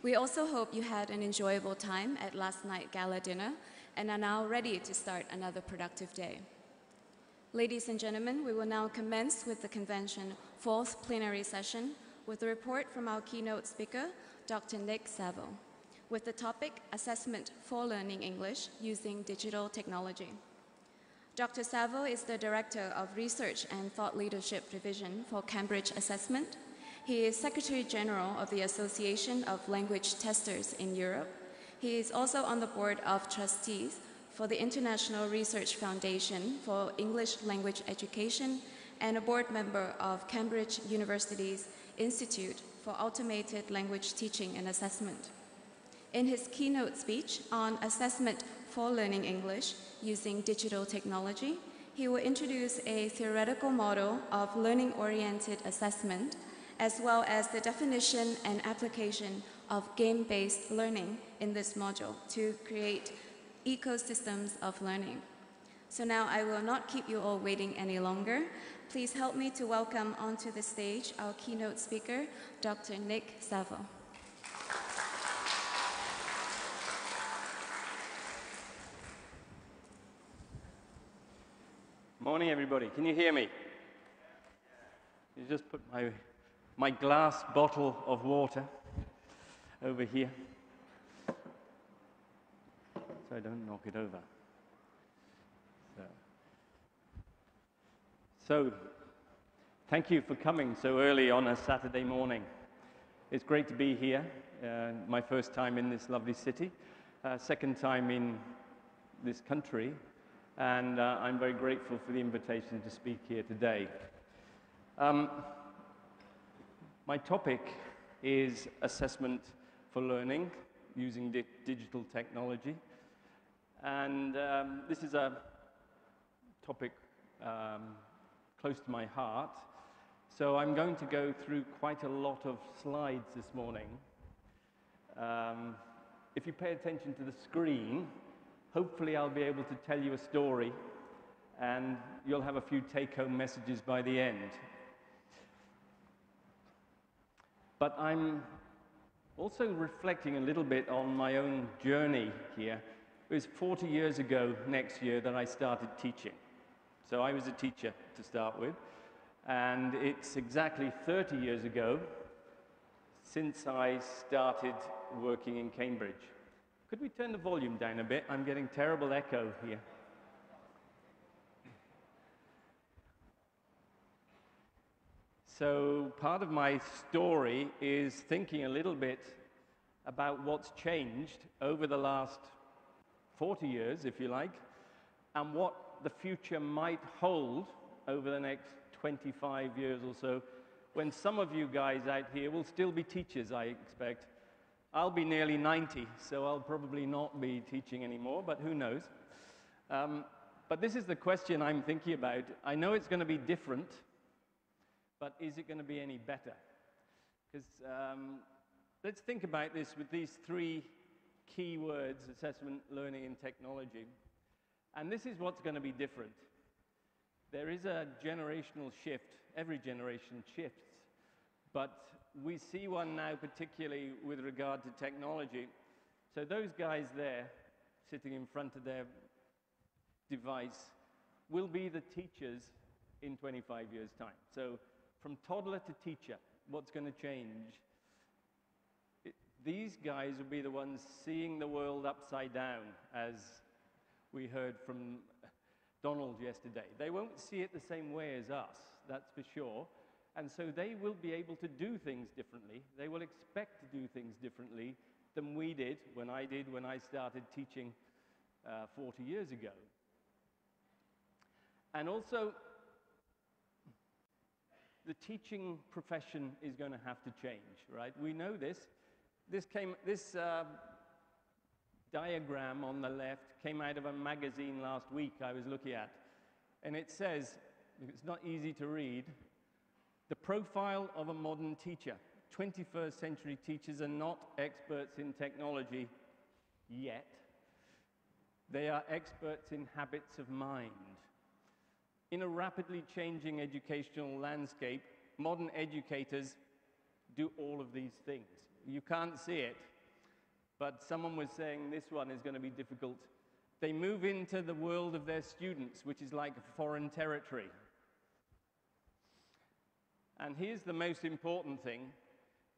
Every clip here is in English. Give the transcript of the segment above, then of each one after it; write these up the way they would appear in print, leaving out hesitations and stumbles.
We also hope you had an enjoyable time at last night's gala dinner and are now ready to start another productive day. Ladies and gentlemen, we will now commence with the convention fourth plenary session with a report from our keynote speaker, Dr. Nick Saville, with the topic Assessment for Learning English Using Digital Technology. Dr. Saville is the Director of Research and Thought Leadership Division for Cambridge Assessment. He is Secretary General of the Association of Language Testers in Europe. He is also on the Board of Trustees for the International Research Foundation for English Language Education and a board member of Cambridge University's Institute for Automated Language Teaching and Assessment. In his keynote speech on Assessment for Learning English Using Digital Technology, he will introduce a theoretical model of learning-oriented assessment, as well as the definition and application of game-based learning in this module to create ecosystems of learning. So now I will not keep you all waiting any longer. Please help me to welcome onto the stage our keynote speaker, Dr. Nick Saville. Morning, everybody. Can you hear me? You just put my glass bottle of water over here so I don't knock it over. So, thank you for coming so early on a Saturday morning. It's great to be here. My first time in this lovely city, second time in this country, and I'm very grateful for the invitation to speak here today. My topic is assessment for learning using digital technology, and this is a topic close to my heart, so I'm going to go through quite a lot of slides this morning. If you pay attention to the screen, hopefully I'll be able to tell you a story and you'll have a few take-home messages by the end. But I'm also reflecting a little bit on my own journey here. It was 40 years ago next year that I started teaching. So I was a teacher to start with, and it's exactly 30 years ago since I started working in Cambridge. Could we turn the volume down a bit? I'm getting terrible echo here. So part of my story is thinking a little bit about what's changed over the last 40 years, if you like, and what the future might hold over the next 25 years or so, when some of you guys out here will still be teachers, I expect. I'll be nearly 90, so I'll probably not be teaching anymore, but who knows. But this is the question I'm thinking about. I know it's going to be different, but is it going to be any better? Because let's think about this with these three key words: assessment, learning, and technology. And this is what's going to be different. There is a generational shift. Every generation shifts. But we see one now, particularly with regard to technology. So those guys there, sitting in front of their device, will be the teachers in 25 years' time. So from toddler to teacher, what's going to change? These guys will be the ones seeing the world upside down, as we heard from Donald yesterday. They won't see it the same way as us, that's for sure. And so they will be able to do things differently. They will expect to do things differently than we did when I started teaching 40 years ago. And also, the teaching profession is going to have to change, right? We know this. This diagram on the left came out of a magazine last week I was looking at. And it says, it's not easy to read, the profile of a modern teacher. 21st century teachers are not experts in technology yet. They are experts in habits of mind. In a rapidly changing educational landscape, modern educators do all of these things. You can't see it, but someone was saying this one is going to be difficult. They move into the world of their students, which is like foreign territory. And here's the most important thing.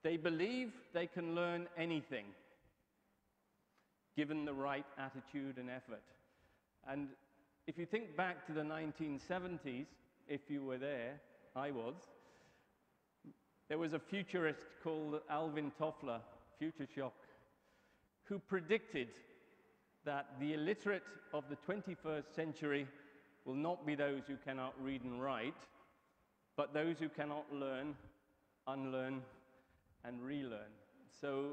They believe they can learn anything, given the right attitude and effort. And if you think back to the 1970s, if you were there, I was, there was a futurist called Alvin Toffler, Future Shock, who predicted that the illiterate of the 21st century will not be those who cannot read and write, but those who cannot learn, unlearn, and relearn. So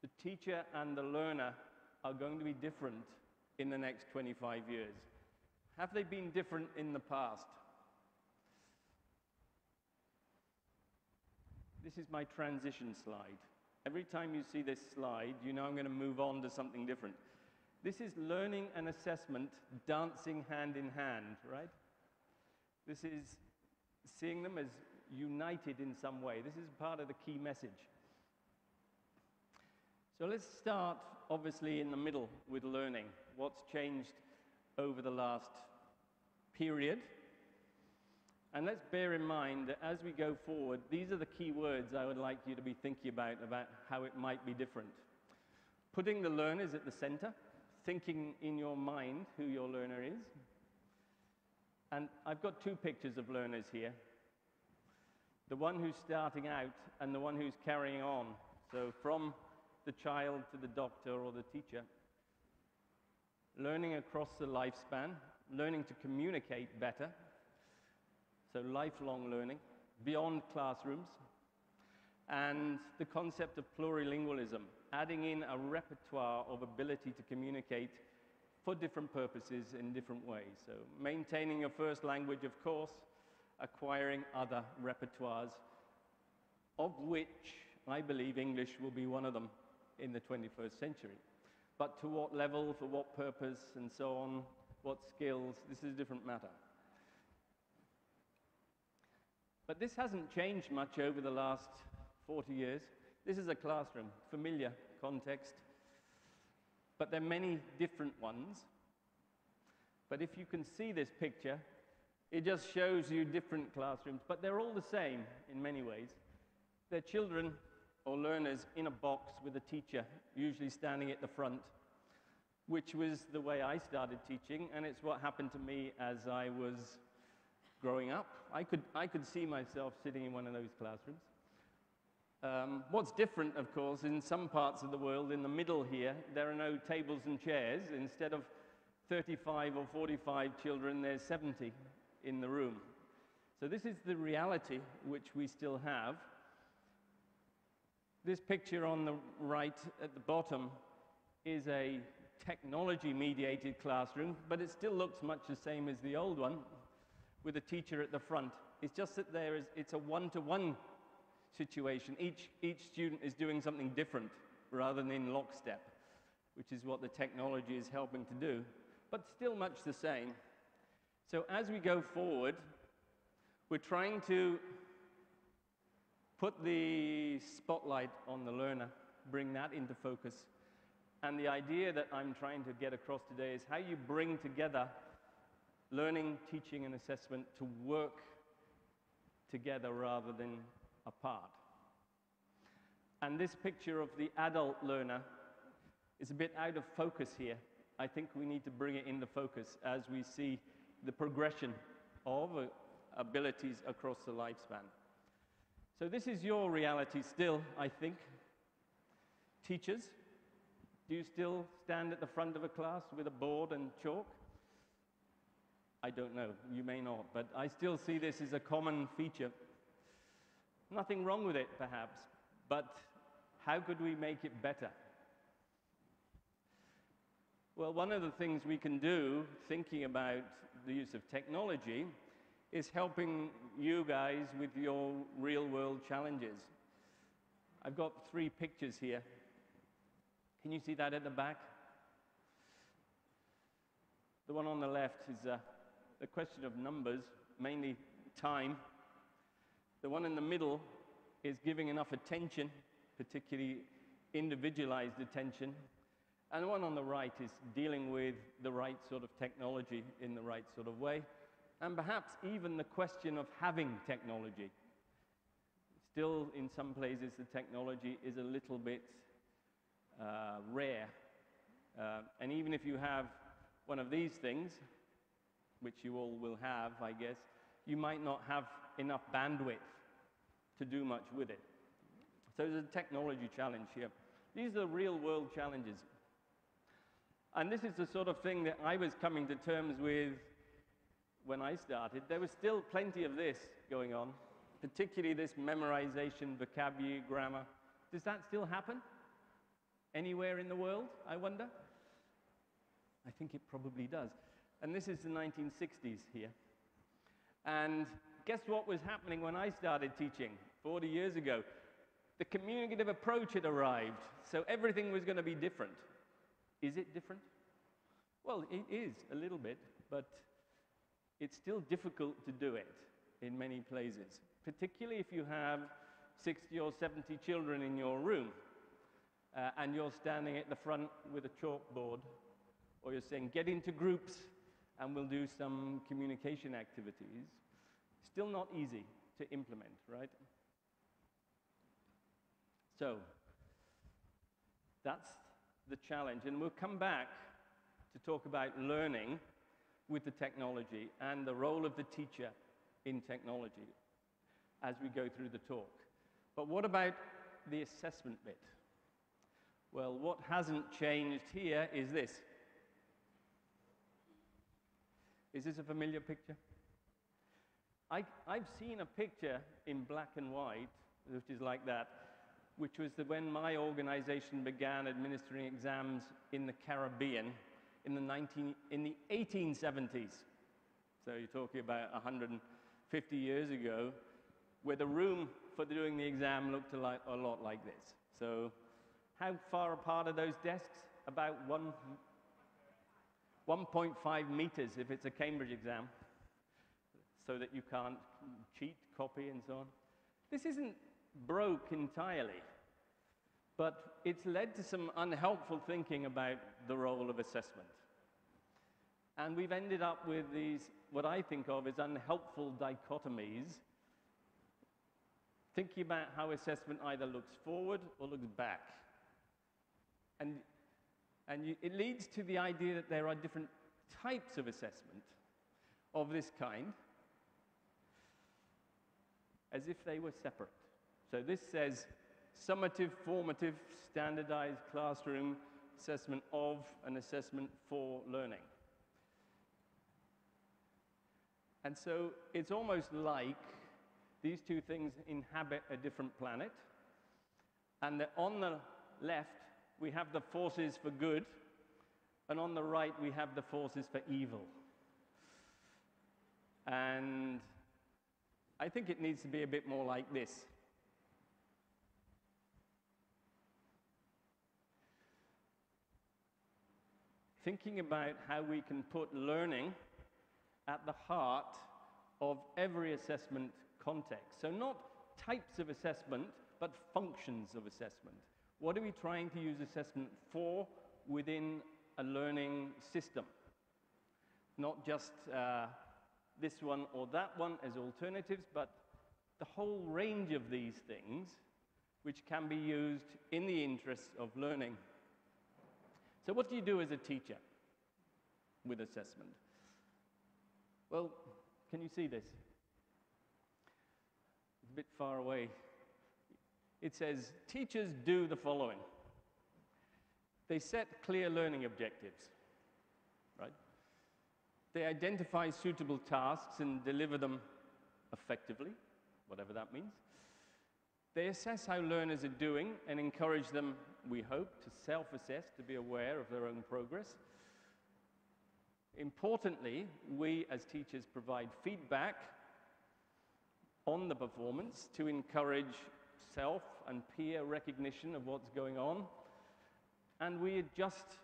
the teacher and the learner are going to be different in the next 25 years. Have they been different in the past? This is my transition slide. Every time you see this slide, you know I'm going to move on to something different. This is learning and assessment dancing hand in hand, right? This is seeing them as united in some way. This is part of the key message. So let's start, obviously, in the middle with learning. What's changed over the last period? And let's bear in mind that as we go forward, these are the key words I would like you to be thinking about how it might be different. Putting the learners at the center, thinking in your mind who your learner is. And I've got two pictures of learners here. The one who's starting out and the one who's carrying on. So from the child to the doctor or the teacher. Learning across the lifespan, learning to communicate better. So lifelong learning, beyond classrooms, and the concept of plurilingualism, adding in a repertoire of ability to communicate for different purposes in different ways. So maintaining your first language, of course, acquiring other repertoires, of which I believe English will be one of them in the 21st century. But to what level, for what purpose, and so on, what skills, this is a different matter. But this hasn't changed much over the last 40 years. This is a classroom, familiar context, but there are many different ones. But if you can see this picture, it just shows you different classrooms, but they're all the same in many ways. They're children or learners in a box with a teacher, usually standing at the front, which was the way I started teaching, and it's what happened to me as I was growing up. I could see myself sitting in one of those classrooms. What's different, of course, in some parts of the world, in the middle here, there are no tables and chairs. Instead of 35 or 45 children, there's 70 in the room. So this is the reality which we still have. This picture on the right at the bottom is a technology-mediated classroom, but it still looks much the same as the old one, with a teacher at the front. It's just that it's a one-to-one situation. Each student is doing something different rather than in lockstep, which is what the technology is helping to do, but still much the same. So as we go forward, we're trying to put the spotlight on the learner, bring that into focus. And the idea that I'm trying to get across today is how you bring together learning, teaching, and assessment to work together rather than apart. And this picture of the adult learner is a bit out of focus here. I think we need to bring it into focus as we see the progression of abilities across the lifespan. So this is your reality still, I think. Teachers, do you still stand at the front of a class with a board and chalk? I don't know, you may not, but I still see this as a common feature. Nothing wrong with it, perhaps, but how could we make it better? Well, one of the things we can do, thinking about the use of technology, is helping you guys with your real-world challenges. I've got 3 pictures here. Can you see that at the back? The one on the left is a question of numbers, mainly time. The one in the middle is giving enough attention particularly individualized attention. And the one on the right is dealing with the right sort of technology in the right sort of way. And perhaps even the question of having technology. Still, in some places, the technology is a little bit rare. And even if you have one of these things, which you all will have, I guess, you might not have enough bandwidth to do much with it. So there's a technology challenge here. These are real-world challenges. And this is the sort of thing that I was coming to terms with when I started. There was still plenty of this going on, particularly this memorization, vocabulary, grammar. Does that still happen anywhere in the world, I wonder? I think it probably does. And this is the 1960s here. And guess what was happening when I started teaching 40 years ago? The communicative approach had arrived, so everything was going to be different. Is it different? Well, it is a little bit, but it's still difficult to do it in many places, particularly if you have 60 or 70 children in your room and you're standing at the front with a chalkboard, or you're saying, get into groups and we'll do some communication activities. Still not easy to implement, right? So that's the challenge. And we'll come back to talk about learning with the technology and the role of the teacher in technology as we go through the talk. But what about the assessment bit? Well, what hasn't changed here is this. Is this a familiar picture? I've seen a picture in black and white, which is like that, which was when my organization began administering exams in the Caribbean in the 1870s. So you're talking about 150 years ago, where the room for doing the exam looked a lot like this. So how far apart are those desks? About 1.5 meters if it's a Cambridge exam, so that you can't cheat, copy, and so on. This isn't broke entirely, but it's led to some unhelpful thinking about the role of assessment. And we've ended up with these, what I think of as unhelpful dichotomies, thinking about how assessment either looks forward or looks back. And it leads to the idea that there are different types of assessment of this kind, as if they were separate. So this says summative, formative, standardized classroom assessment of an assessment for learning. And so it's almost like these two things inhabit a different planet, and that on the left we have the forces for good, and on the right we have the forces for evil. And I think it needs to be a bit more like this. Thinking about how we can put learning at the heart of every assessment context. So not types of assessment, but functions of assessment. What are we trying to use assessment for within a learning system? Not just this one or that one as alternatives, but the whole range of these things which can be used in the interests of learning. So what do you do as a teacher with assessment? Well, can you see this? It's a bit far away. It says, teachers do the following. They set clear learning objectives, right? They identify suitable tasks and deliver them effectively, whatever that means. They assess how learners are doing and encourage them, we hope, to self-assess, to be aware of their own progress. Importantly, we as teachers provide feedback on the performance to encourage self and peer recognition of what's going on, and we adjust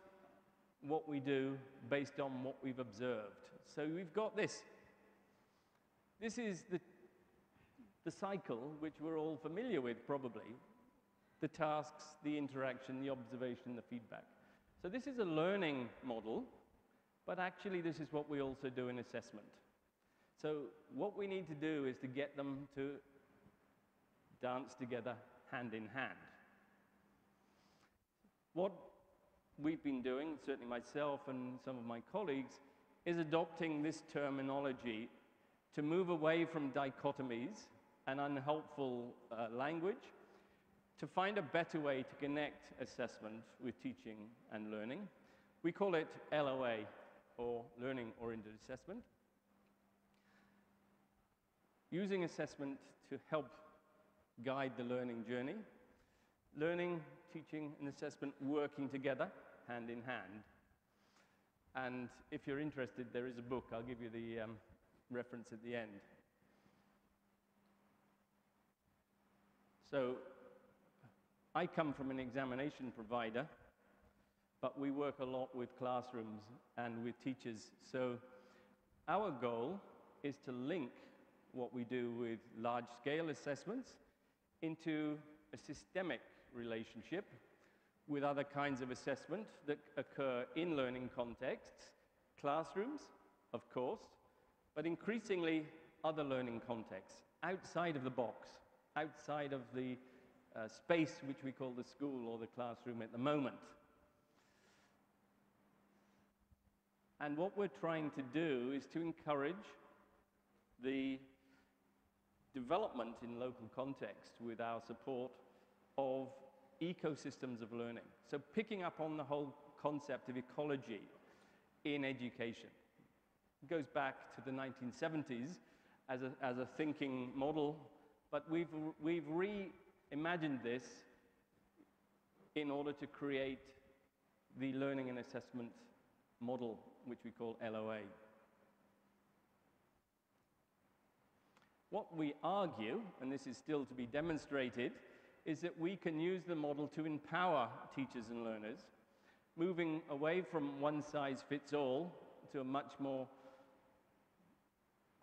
what we do based on what we've observed. So we've got this. This is the cycle which we're all familiar with, probably. the tasks, the interaction, the observation, the feedback. So this is a learning model, but actually this is what we also do in assessment. So what we need to do is to get them to dance together hand in hand. What we've been doing, certainly myself and some of my colleagues, is adopting this terminology to move away from dichotomies and unhelpful language to find a better way to connect assessment with teaching and learning. We call it LOA, or Learning-Oriented Assessment. Using assessment to help guide the learning journey. Learning, teaching, and assessment working together, hand in hand. And if you're interested, there is a book. I'll give you the reference at the end. So, I come from an examination provider, but we work a lot with classrooms and with teachers. So, our goal is to link what we do with large-scale assessments into a systemic relationship with other kinds of assessment that occur in learning contexts, classrooms, of course, but increasingly other learning contexts, outside of the box, outside of the space which we call the school or the classroom at the moment. And what we're trying to do is to encourage the development in local context with our support of ecosystems of learning. So picking up on the whole concept of ecology in education. It goes back to the 1970s as a thinking model, but we've reimagined this in order to create the learning and assessment model, which we call LOA. What we argue, and this is still to be demonstrated, is that we can use the model to empower teachers and learners, moving away from one-size-fits-all to a much more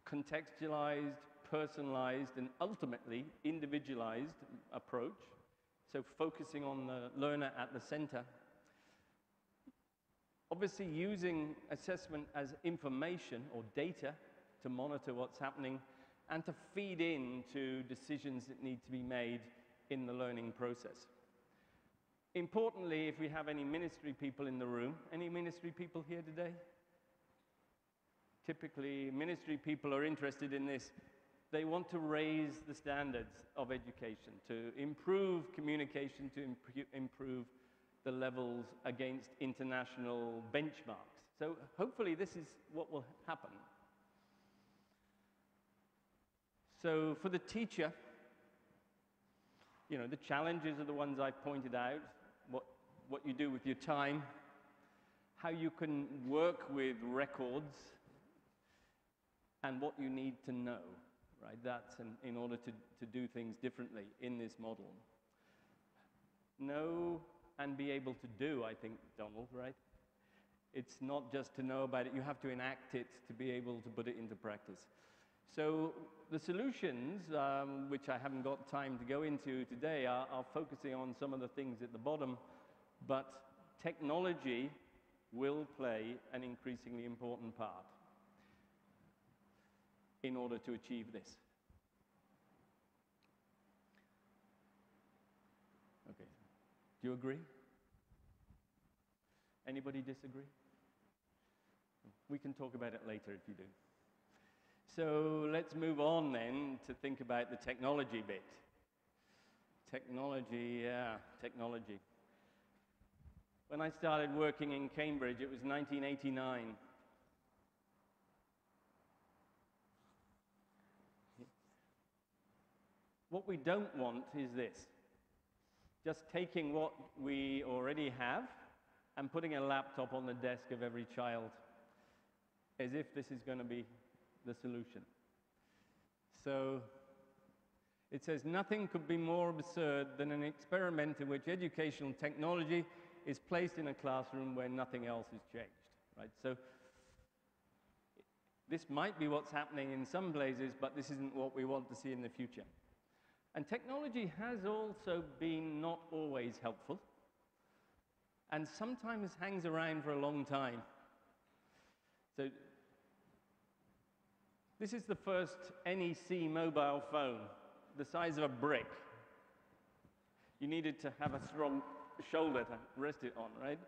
contextualized, personalized, and ultimately individualized approach, so focusing on the learner at the center. Obviously, using assessment as information or data to monitor what's happening and to feed into decisions that need to be made in the learning process. Importantly, if we have any ministry people in the room, any ministry people here today? Typically, ministry people are interested in this. They want to raise the standards of education, to improve communication, to improve the levels against international benchmarks. So hopefully this is what will happen. So for the teacher, you know, the challenges are the ones I've pointed out, what you do with your time, how you can work with records, and what you need to know, right? That's in order to do things differently in this model. Know and be able to do, I think, Donald, right? It's not just to know about it, you have to enact it to be able to put it into practice. So the solutions, which I haven't got time to go into today, are focusing on some of the things at the bottom, but technology will play an increasingly important part in order to achieve this. Okay, do you agree? Anybody disagree? We can talk about it later if you do. So let's move on then to think about the technology bit. Technology, yeah, technology. When I started working in Cambridge, it was 1989. What we don't want is this. Just taking what we already have and putting a laptop on the desk of every child, as if this is going to be the solution. So it says, nothing could be more absurd than an experiment in which educational technology is placed in a classroom where nothing else has changed, right? So this might be what's happening in some places, but this isn't what we want to see in the future. And technology has also been not always helpful, and sometimes hangs around for a long time. So this is the first NEC mobile phone, the size of a brick. You needed to have a strong shoulder to rest it on, right?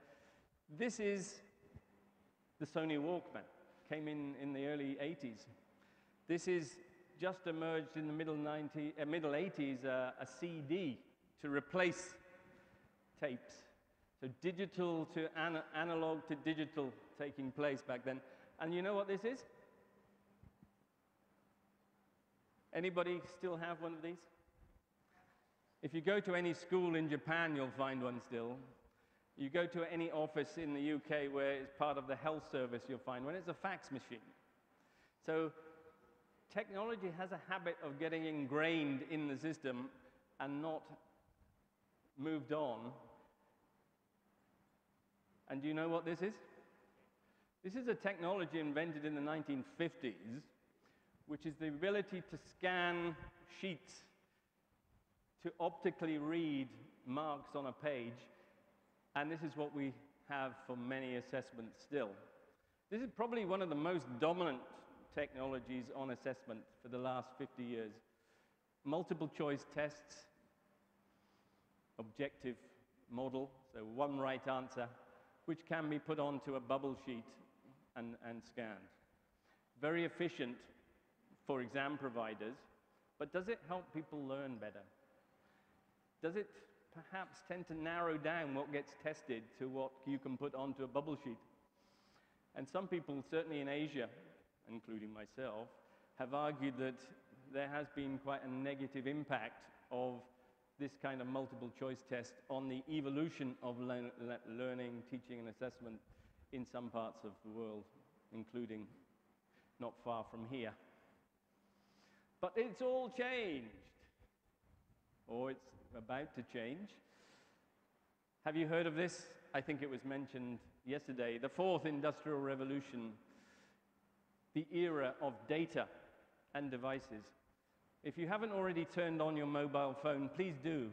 This is the Sony Walkman, came in the early 80s. This is just emerged in the middle 80s, a CD to replace tapes. So digital to analog to digital taking place back then. And you know what this is? Anybody still have one of these? If you go to any school in Japan, you'll find one still. You go to any office in the UK where it's part of the health service, you'll find one. It's a fax machine. So technology has a habit of getting ingrained in the system and not moved on. And do you know what this is? This is a technology invented in the 1950s, which is the ability to scan sheets to optically read marks on a page, and this is what we have for many assessments still. This is probably one of the most dominant technologies on assessment for the last 50 years. Multiple choice tests, objective model, so one right answer, which can be put onto a bubble sheet and scanned. Very efficient for exam providers, but does it help people learn better? Does it perhaps tend to narrow down what gets tested to what you can put onto a bubble sheet? And some people, certainly in Asia, including myself, have argued that there has been quite a negative impact of this kind of multiple choice test on the evolution of learning, teaching, and assessment in some parts of the world, including not far from here. But it's all changed, or it's about to change. Have you heard of this? I think it was mentioned yesterday. The fourth industrial revolution, the era of data and devices. If you haven't already turned on your mobile phone, please do.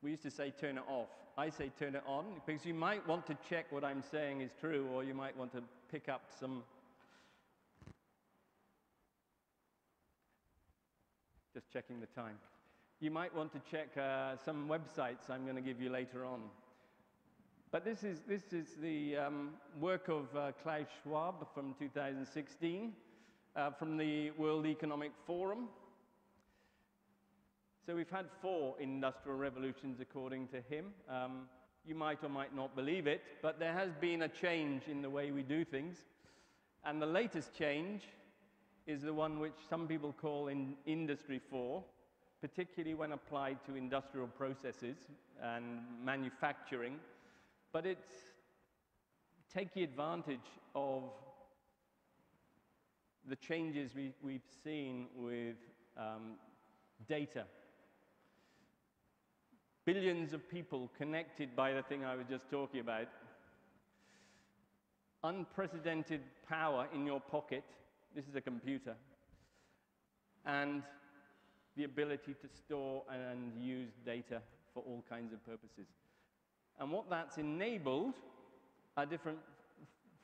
We used to say turn it off. I say turn it on because you might want to check what I'm saying is true, or you might want to pick up some. Just checking the time. You might want to check some websites I'm going to give you later on. But this is the work of Klaus Schwab from 2016, from the World Economic Forum. So we've had 4 industrial revolutions according to him. You might or might not believe it, but there has been a change in the way we do things. And the latest change is the one which some people call Industry 4, particularly when applied to industrial processes and manufacturing. But it's taking advantage of the changes we've seen with data. Billions of people connected by the thing I was just talking about. Unprecedented power in your pocket. This is a computer. And the ability to store and use data for all kinds of purposes. And what that's enabled are different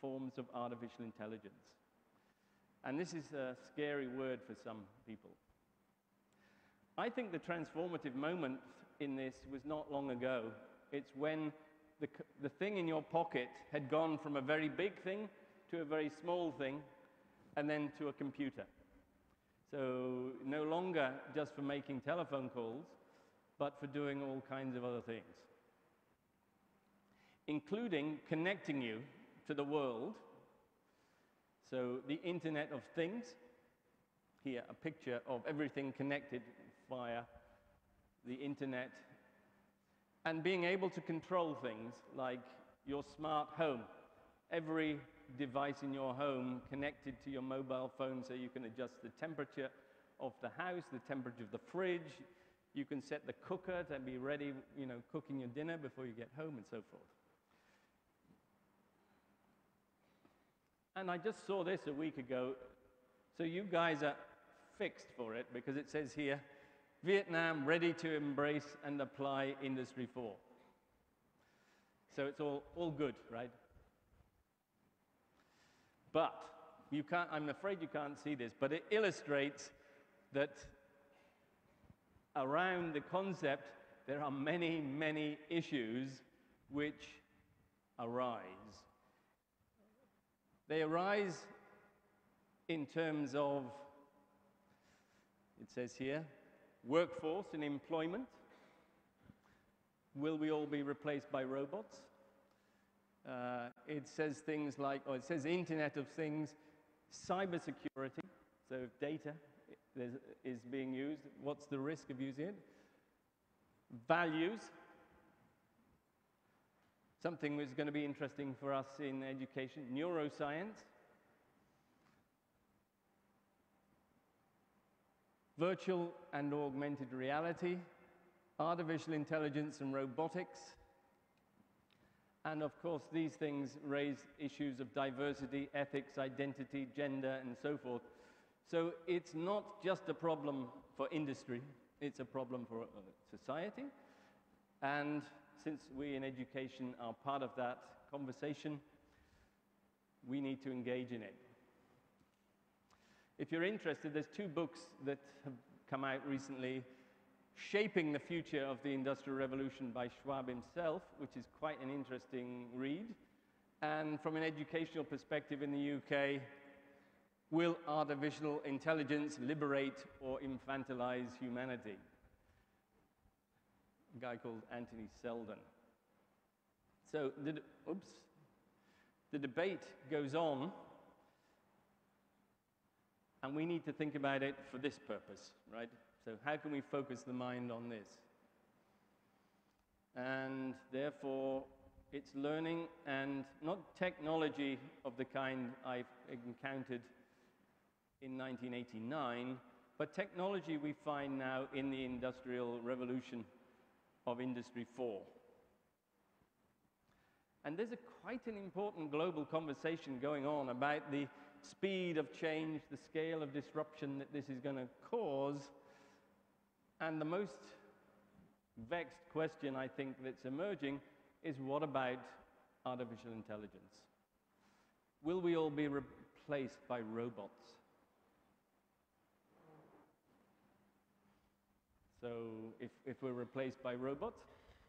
forms of artificial intelligence. And this is a scary word for some people. I think the transformative moment in this was not long ago. It's when the thing in your pocket had gone from a very big thing to a very small thing, and then to a computer. So no longer just for making telephone calls, but for doing all kinds of other things, including connecting you to the world. So the Internet of Things, here a picture of everything connected via the Internet, and being able to control things like your smart home. Every device in your home connected to your mobile phone, so you can adjust the temperature of the house, the temperature of the fridge. You can set the cooker to be ready, cooking your dinner before you get home, and so forth. And I just saw this a week ago. So you guys are fixed for it, because it says here, Vietnam ready to embrace and apply Industry 4. So it's all good, right? But you can't, I'm afraid you can't see this, but it illustrates that around the concept there are many, many issues which arise. They arise in terms of, it says here, workforce and employment. Will we all be replaced by robots? It says things like, or it says Internet of Things, cybersecurity, so if data is being used, what's the risk of using it? Values, something that's going to be interesting for us in education, neuroscience, virtual and augmented reality, artificial intelligence and robotics, and of course these things raise issues of diversity, ethics, identity, gender, and so forth. So it's not just a problem for industry, it's a problem for society, and since we in education are part of that conversation, we need to engage in it. If you're interested, there's two books that have come out recently, Shaping the Future of the Industrial Revolution by Schwab himself, which is quite an interesting read. And from an educational perspective in the UK, Will Artificial Intelligence Liberate or Infantilize Humanity? A guy called Anthony Seldon. So the debate goes on, and we need to think about it for this purpose, right? So how can we focus the mind on this? And therefore, it's learning and not technology of the kind I've encountered in 1989, but technology we find now in the Industrial Revolution of Industry 4. And there's quite an important global conversation going on about the speed of change, the scale of disruption that this is going to cause. And the most vexed question, I think, that's emerging is, what about artificial intelligence? Will we all be replaced by robots? So if we're replaced by robots,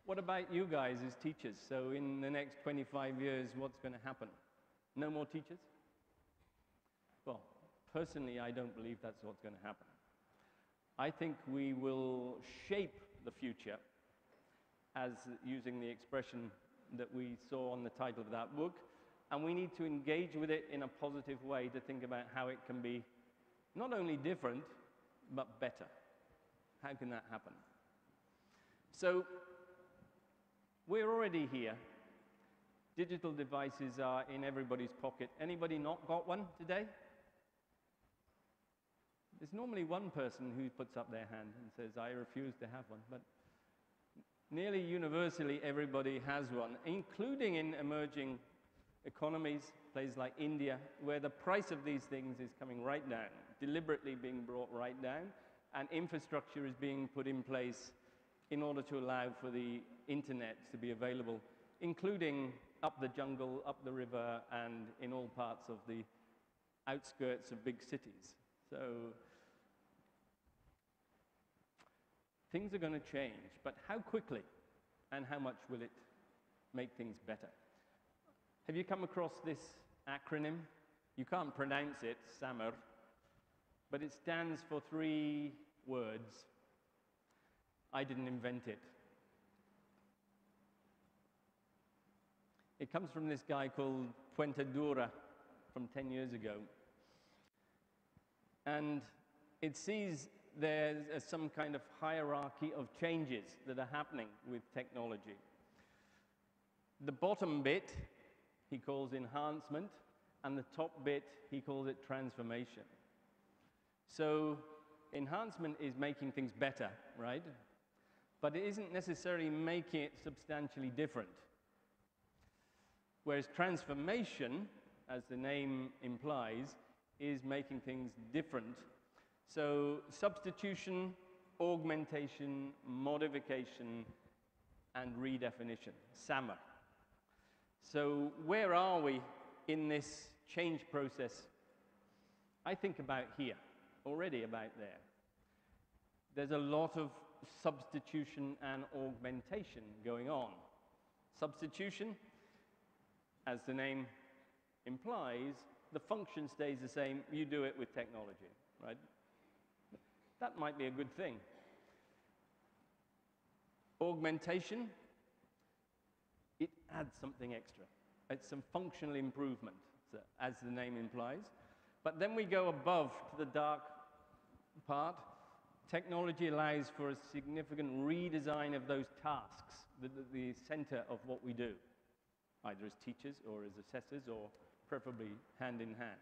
what about you guys as teachers? So in the next 25 years, what's going to happen? No more teachers? Well, personally, I don't believe that's what's going to happen. I think we will shape the future, as using the expression that we saw on the title of that book, and we need to engage with it in a positive way to think about how it can be not only different, but better. How can that happen? So, we're already here. Digital devices are in everybody's pocket. Anybody not got one today? There's normally one person who puts up their hand and says, I refuse to have one. But nearly universally, everybody has one, including in emerging economies, places like India, where the price of these things is coming right down, deliberately being brought right down, and infrastructure is being put in place in order to allow for the internet to be available, including up the jungle, up the river, and in all parts of the outskirts of big cities. So things are going to change, but how quickly and how much will it make things better? Have you come across this acronym? You can't pronounce it, SAMR, but it stands for 3 words. I didn't invent it. It comes from this guy called Fuentedura from 10 years ago. And it sees there's some kind of hierarchy of changes that are happening with technology. The bottom bit he calls enhancement, and the top bit he calls it transformation. So enhancement is making things better, right? But it isn't necessarily making it substantially different. Whereas transformation, as the name implies, is making things different. So substitution augmentation, modification, and redefinition, SAMR. So where are we in this change process? I think about here, already about there. There's a lot of substitution and augmentation going on. Substitution, as the name implies, the function stays the same. You do it with technology, right? That might be a good thing. Augmentation, it adds something extra. It's some functional improvement, as the name implies. But then we go above to the dark part. Technology allows for a significant redesign of those tasks, the center of what we do, either as teachers or as assessors, or preferably hand in hand.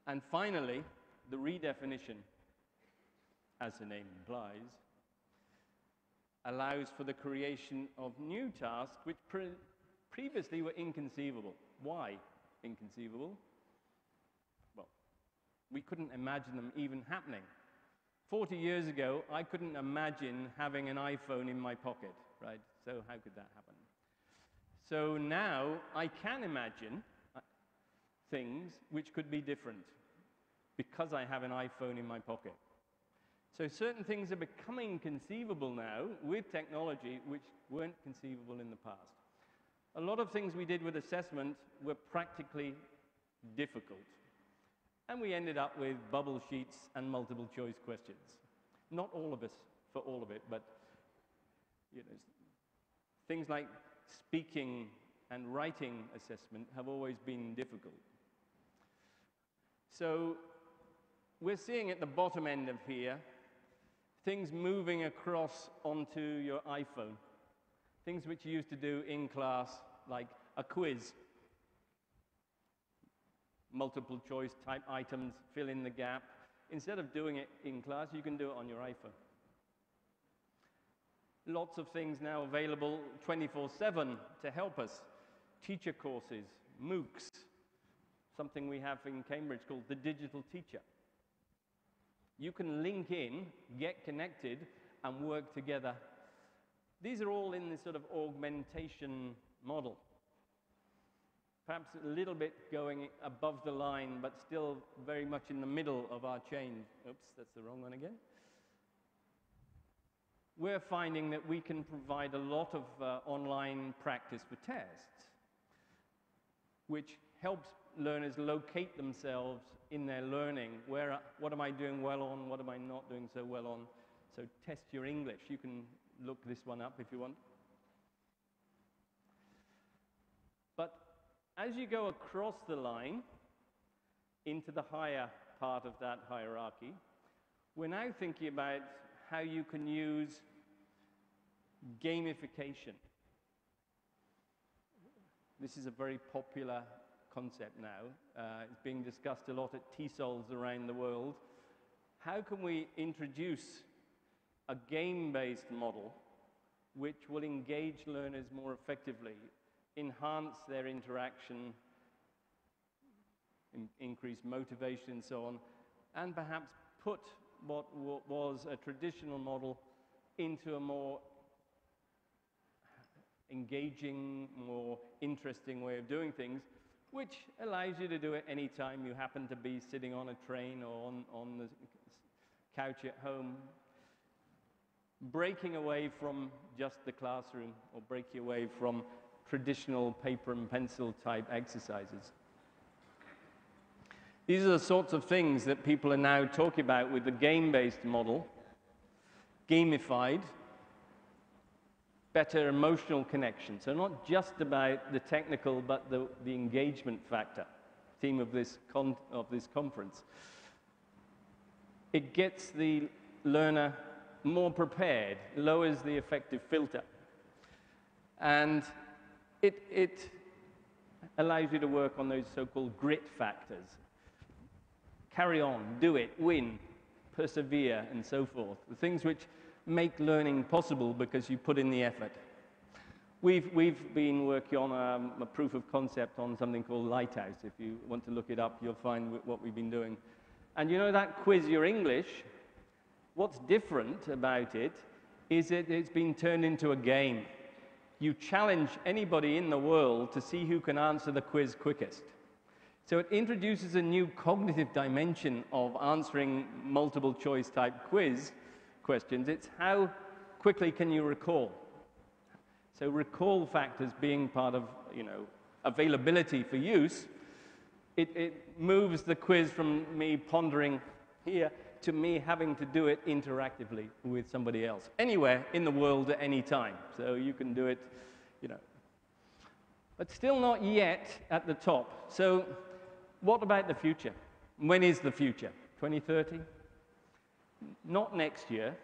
And finally, the redefinition, as the name implies, allows for the creation of new tasks which previously were inconceivable. Why inconceivable? Well, we couldn't imagine them even happening. 40 years ago, I couldn't imagine having an iPhone in my pocket, right? So how could that happen? So now I can imagine things which could be different because I have an iPhone in my pocket. So certain things are becoming conceivable now with technology which weren't conceivable in the past. A lot of things we did with assessment were practically difficult. And we ended up with bubble sheets and multiple choice questions. Not all of us for all of it, but things like speaking and writing assessment have always been difficult. So we're seeing at the bottom end of here things moving across onto your iPhone. Things which you used to do in class, like a quiz. Multiple choice type items, fill in the gap. Instead of doing it in class, you can do it on your iPhone. Lots of things now available 24/7 to help us. Teacher courses, MOOCs, something we have in Cambridge called the Digital Teacher. You can link in, get connected, and work together. These are all in this sort of augmentation model. Perhaps a little bit going above the line, but still very much in the middle of our chain. Oops, that's the wrong one again. We're finding that we can provide a lot of online practice for tests, which helps learners locate themselves in their learning. What am I doing well on? What am I not doing so well on? So test your English. You can look this one up if you want. But as you go across the line into the higher part of that hierarchy, we're now thinking about how you can use gamification. This is a very popular concept now. It's being discussed a lot at TESOLs around the world. How can we introduce a game-based model which will engage learners more effectively, enhance their interaction, increase motivation and so on, and perhaps put what was a traditional model into a more engaging, more interesting way of doing things, which allows you to do it anytime you happen to be sitting on a train or on the couch at home, breaking away from just the classroom or breaking away from traditional paper and pencil type exercises. These are the sorts of things that people are now talking about with the game-based model, gamified, better emotional connection. So not just about the technical, but the engagement factor, theme of this conference. It gets the learner more prepared, lowers the affective filter, and it allows you to work on those so-called grit factors. Carry on, do it, win, persevere, and so forth. The things which make learning possible because you put in the effort. We've been working on a proof of concept on something called Lighthouse. If you want to look it up, you'll find what we've been doing. And you know that quiz, your English, What's different about it is that it's been turned into a game. You challenge anybody in the world to see who can answer the quiz quickest. So it introduces a new cognitive dimension of answering multiple choice type quiz questions. It's how quickly can you recall. So recall factors being part of, availability for use, it moves the quiz from me pondering here to me having to do it interactively with somebody else, anywhere in the world at any time. So you can do it, But still not yet at the top. So what about the future? When is the future? 2030? Not next year,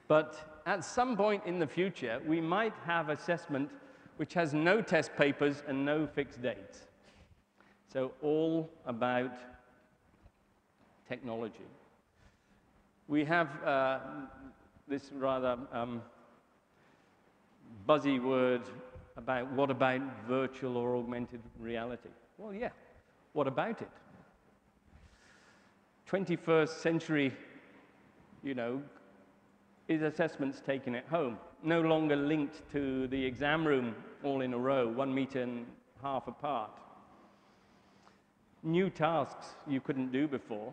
but at some point in the future, we might have assessment which has no test papers and no fixed dates. So all about technology. We have this rather buzzy word about what about virtual or augmented reality? Well, yeah, what about it? 21st century, is assessments taken at home, no longer linked to the exam room all in a row, 1.5 meters apart. New tasks you couldn't do before,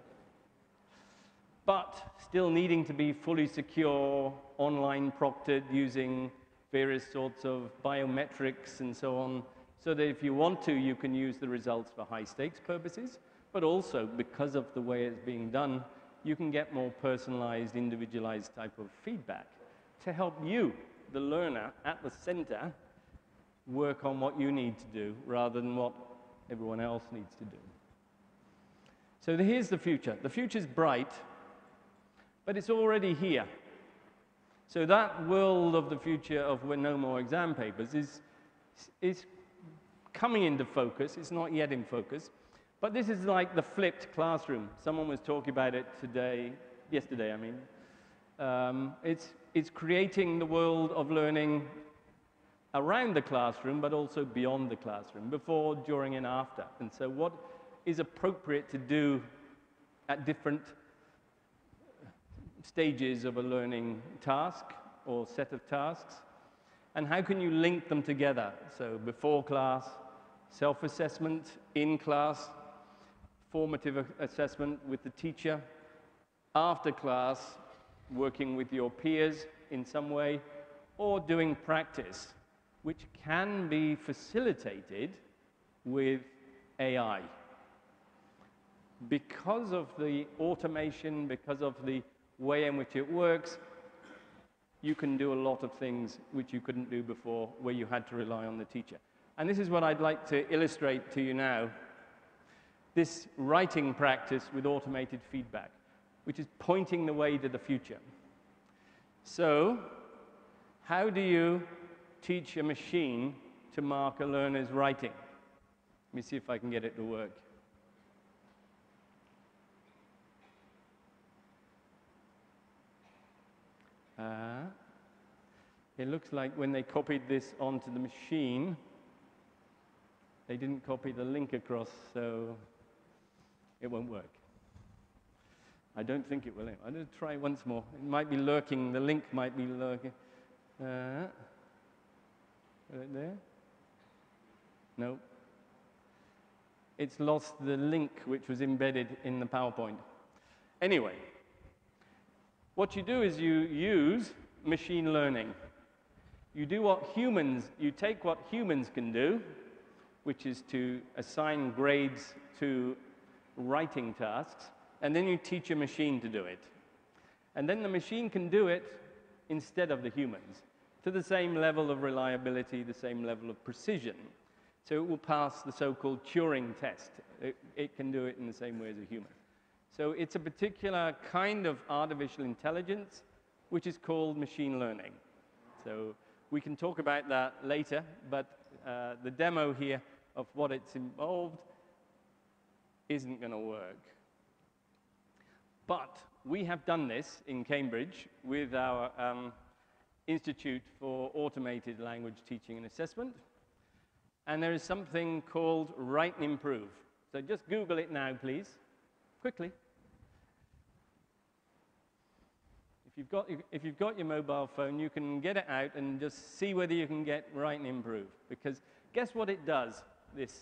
but still needing to be fully secure, online proctored, using various sorts of biometrics and so on, so that if you want to, you can use the results for high-stakes purposes, but also, because of the way it's being done, you can get more personalized, individualized type of feedback to help you, the learner, at the center, work on what you need to do rather than what everyone else needs to do. So here's the future. The future's bright, but it's already here. So that world of the future of where no more exam papers is coming into focus. It's not yet in focus. But this is like the flipped classroom. Someone was talking about it yesterday, I mean. It's creating the world of learning around the classroom, but also beyond the classroom, before, during, and after. And so what is appropriate to do at different stages of a learning task or set of tasks, and how can you link them together? So before class, self-assessment, in class, formative assessment with the teacher, after class, working with your peers in some way, or doing practice, which can be facilitated with AI. Because of the automation, because of the way in which it works, you can do a lot of things which you couldn't do before, where you had to rely on the teacher. And this is what I'd like to illustrate to you now, this writing practice with automated feedback, which is pointing the way to the future. So, how do you teach a machine to mark a learner's writing? Let me see if I can get it to work. It looks like when they copied this onto the machine, they didn't copy the link across, so it won't work. I don't think it will. I'm going to try once more. It might be lurking. The link might be lurking. Right there? No. It's lost the link which was embedded in the PowerPoint. Anyway, what you do is you use machine learning. You take what humans can do, which is to assign grades to writing tasks, and then you teach a machine to do it. And then the machine can do it instead of the humans, to the same level of reliability, the same level of precision. So it will pass the so-called Turing test. It can do it in the same way as a human. So it's a particular kind of artificial intelligence, which is called machine learning. So we can talk about that later, but the demo here of what it's involved isn't going to work. But we have done this in Cambridge with our Institute for Automated Language Teaching and Assessment. And there is something called Write and Improve. So just Google it now, please, quickly. if you've got your mobile phone, you can get it out and just see whether you can get right and improve. Because guess what it does, this?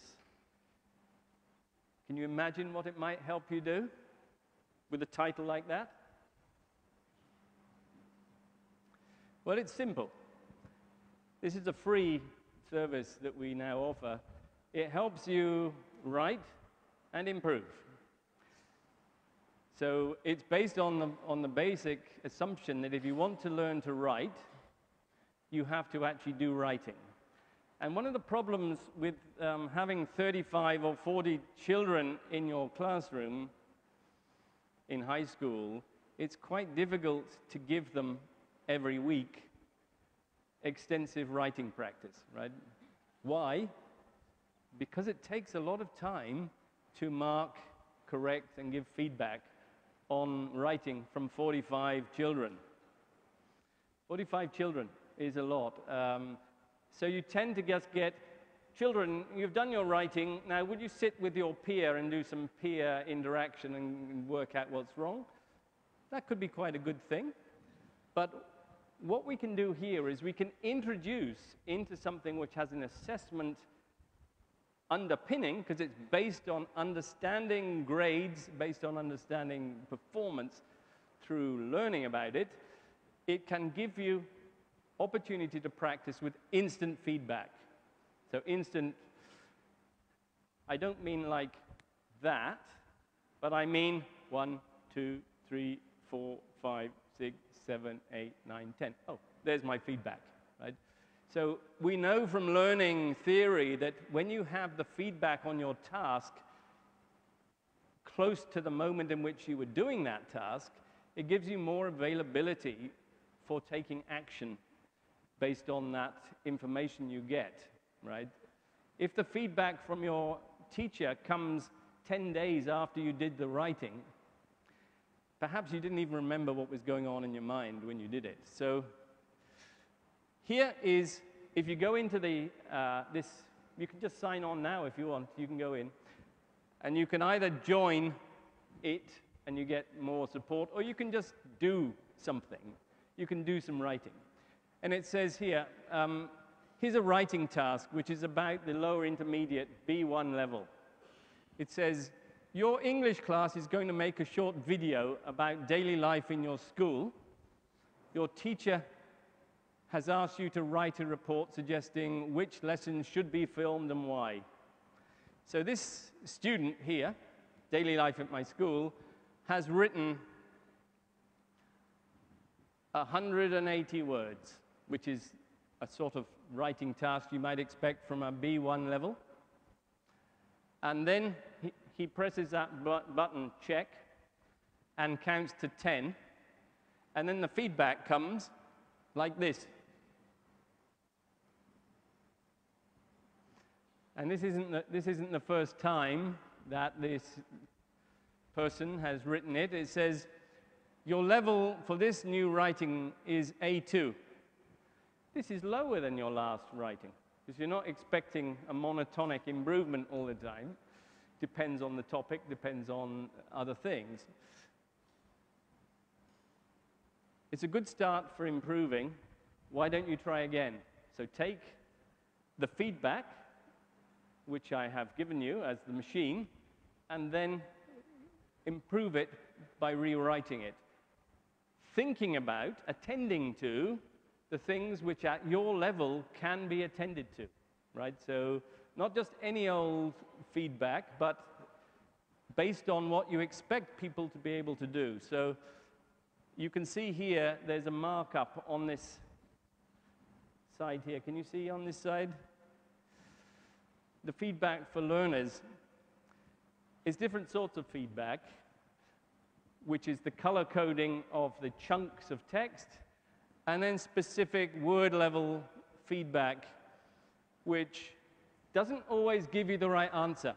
Can you imagine what it might help you do with a title like that? Well, it's simple. This is a free service that we now offer. It helps you write and improve. So it's based on the basic assumption that if you want to learn to write, you have to actually do writing. And one of the problems with having 35 or 40 children in your classroom in high school, it's quite difficult to give them every week extensive writing practice, right? Why? Because it takes a lot of time to mark, correct, and give feedback on writing from 45 children. 45 children is a lot. So you tend to just get, children, you've done your writing, now would you sit with your peer and do some peer interaction and work out what's wrong? That could be quite a good thing. But what we can do here is we can introduce into something which has an assessment underpinning, because it's based on understanding grades, based on understanding performance through learning about it, it can give you opportunity to practice with instant feedback. So instant, I don't mean like that, but I mean 1, 2, 3, 4, 5, 6, 7, 8, 9, 10. Oh, there's my feedback, right? So we know from learning theory that when you have the feedback on your task close to the moment in which you were doing that task, it gives you more availability for taking action based on that information you get, right? If the feedback from your teacher comes 10 days after you did the writing, perhaps you didn't even remember what was going on in your mind when you did it. So here is, if you go into the, you can just sign on now if you want, you can go in. And you can either join it and you get more support, or you can just do something. You can do some writing. And it says here, here's a writing task which is about the lower intermediate B1 level. It says, your English class is going to make a short video about daily life in your school. Your teacher has asked you to write a report suggesting which lessons should be filmed and why. So this student here, daily life at my school, has written 180 words, which is a sort of writing task you might expect from a B1 level. And then he presses that button, check, and counts to 10. And then the feedback comes like this. And this isn't the first time that this person has written it. It says, your level for this new writing is A2. This is lower than your last writing, because you're not expecting a monotonic improvement all the time. Depends on the topic, depends on other things. It's a good start for improving. Why don't you try again? So take the feedback, which I have given you as the machine, and then improve it by rewriting it. Thinking about, attending to, the things which at your level can be attended to, right? So not just any old feedback, but based on what you expect people to be able to do. So you can see here, there's a markup on this side here. Can you see on this side? The feedback for learners is different sorts of feedback, which is the color coding of the chunks of text, and then specific word level feedback, which doesn't always give you the right answer.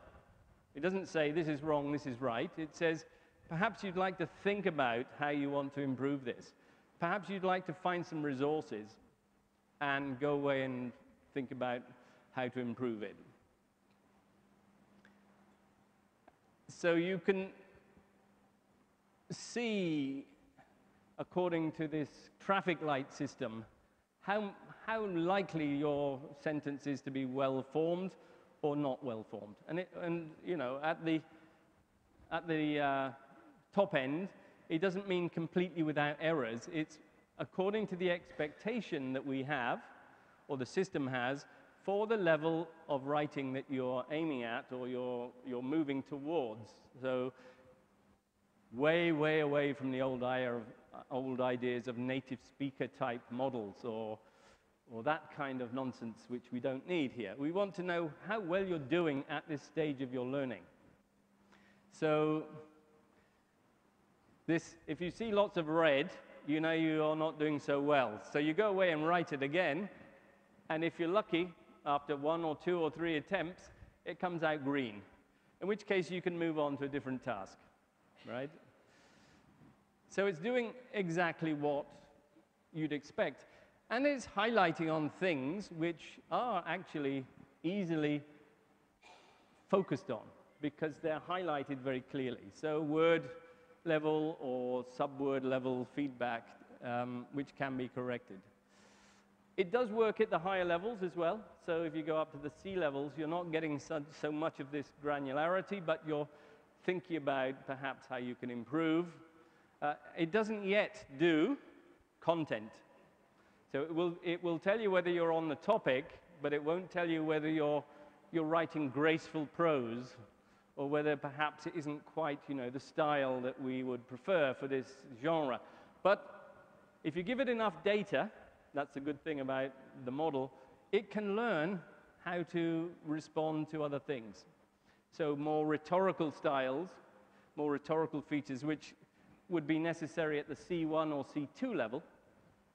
It doesn't say this is wrong, this is right. It says perhaps you'd like to think about how you want to improve this. Perhaps you'd like to find some resources and go away and think about how to improve it. So you can see according to this traffic light system, how likely your sentence is to be well formed or not well formed. And you know, at the top end, it doesn't mean completely without errors. It's according to the expectation that we have, or the system has, for the level of writing that you're aiming at or you're moving towards. So way, way away from the old ideas of native speaker type models or that kind of nonsense which we don't need here. We want to know how well you're doing at this stage of your learning. So if you see lots of red, you know you're not doing so well. So you go away and write it again, and if you're lucky, after 1 or 2 or 3 attempts, it comes out green, in which case you can move on to a different task, right? So it's doing exactly what you'd expect, and it's highlighting on things which are actually easily focused on, because they're highlighted very clearly. So word level or sub-word level feedback, which can be corrected. It does work at the higher levels as well. So if you go up to the C levels, you're not getting so much of this granularity, but you're thinking about perhaps how you can improve. It doesn't yet do content. So it will tell you whether you're on the topic, but it won't tell you whether you're writing graceful prose or whether perhaps it isn't quite, you know, the style that we would prefer for this genre. But if you give it enough data, that's a good thing about the model, it can learn how to respond to other things. So more rhetorical styles, more rhetorical features, which would be necessary at the C1 or C2 level,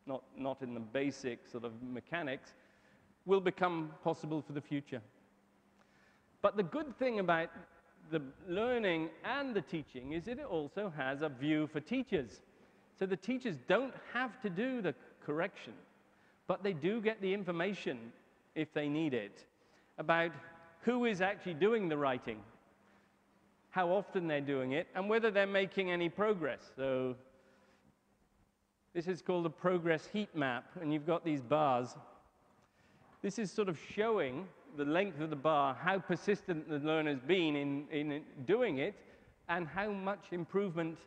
not in the basic sort of mechanics, will become possible for the future. But the good thing about the learning and the teaching is that it also has a view for teachers. So the teachers don't have to do the correction, but they do get the information, if they need it, about who is actually doing the writing, how often they're doing it, and whether they're making any progress. So this is called a progress heat map, and you've got these bars. This is sort of showing the length of the bar, how persistent the learner's been in doing it, and how much improvement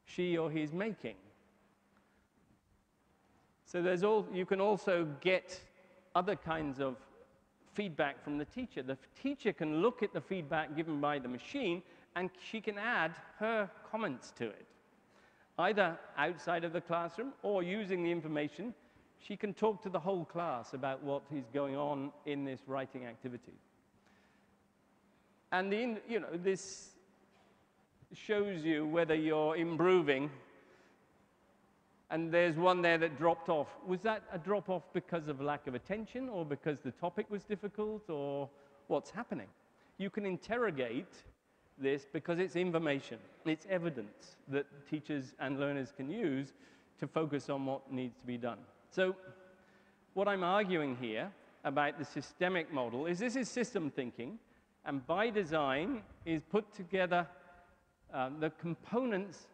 she or he's making. So you can also get other kinds of feedback from the teacher. The teacher can look at the feedback given by the machine, and she can add her comments to it. Either outside of the classroom or using the information, she can talk to the whole class about what is going on in this writing activity. And this shows you whether you're improving. And there's one there that dropped off. Was that a drop-off because of lack of attention, or because the topic was difficult, or what's happening? You can interrogate this because it's information. It's evidence that teachers and learners can use to focus on what needs to be done. So what I'm arguing here about the systemic model is this is system thinking, and by design is put together the components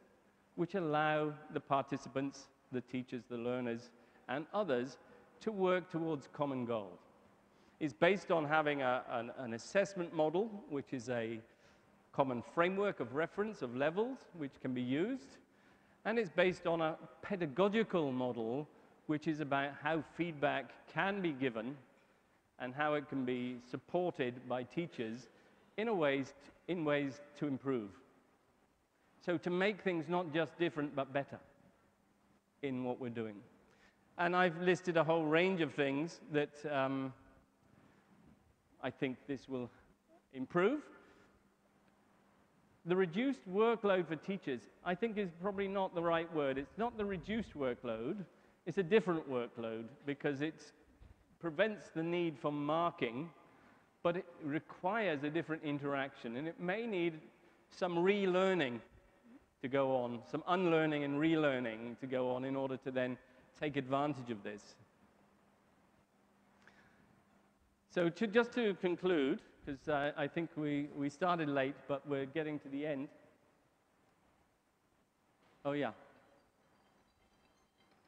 which allow the participants, the teachers, the learners, and others to work towards common goals. It's based on having an assessment model, which is a common framework of reference of levels, which can be used. And it's based on a pedagogical model, which is about how feedback can be given and how it can be supported by teachers in ways to improve. So to make things not just different, but better in what we're doing. And I've listed a whole range of things that I think this will improve. The reduced workload for teachers, I think, is probably not the right word. It's not the reduced workload. It's a different workload, because it prevents the need for marking, but it requires a different interaction. And it may need some relearning to go on, some unlearning and relearning to go on in order to then take advantage of this. So just to conclude, because I think we started late, but we're getting to the end. Oh, yeah.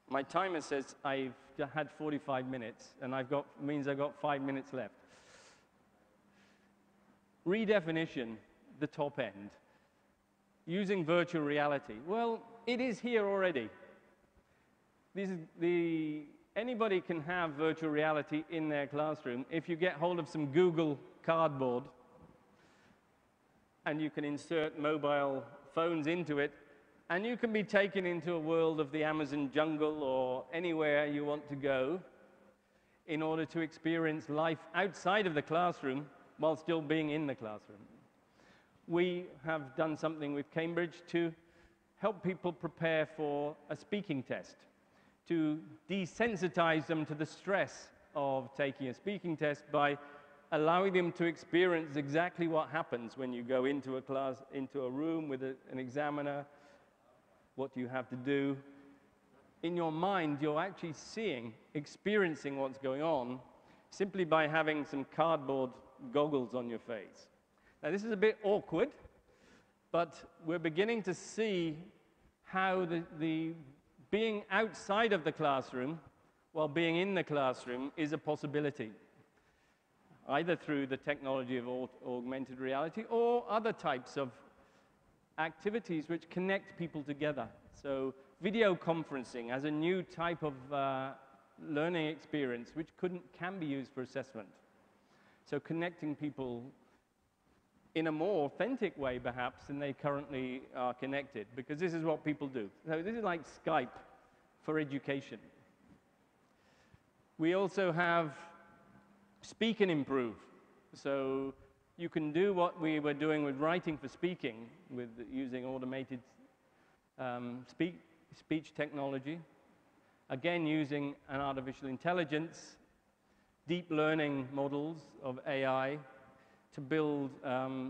My timer says I've had 45 minutes, and means I've got 5 minutes left. Redefinition, the top end. Using virtual reality. Well, it is here already. Anybody can have virtual reality in their classroom if you get hold of some Google Cardboard, and you can insert mobile phones into it, and you can be taken into a world of the Amazon jungle or anywhere you want to go in order to experience life outside of the classroom while still being in the classroom. We have done something with Cambridge to help people prepare for a speaking test, to desensitize them to the stress of taking a speaking test by allowing them to experience exactly what happens when you go into a class, into a room with an examiner. What do you have to do? In your mind, you're actually experiencing what's going on simply by having some cardboard goggles on your face. Now, this is a bit awkward, but we're beginning to see how the being outside of the classroom while being in the classroom is a possibility, either through the technology of augmented reality or other types of activities which connect people together. So video conferencing as a new type of learning experience which can be used for assessment. So connecting people in a more authentic way, perhaps, than they currently are connected, because this is what people do. So this is like Skype for education. We also have Speak and Improve. So you can do what we were doing with writing for speaking, with using automated speech technology. Again, using an artificial intelligence, deep learning models of AI to build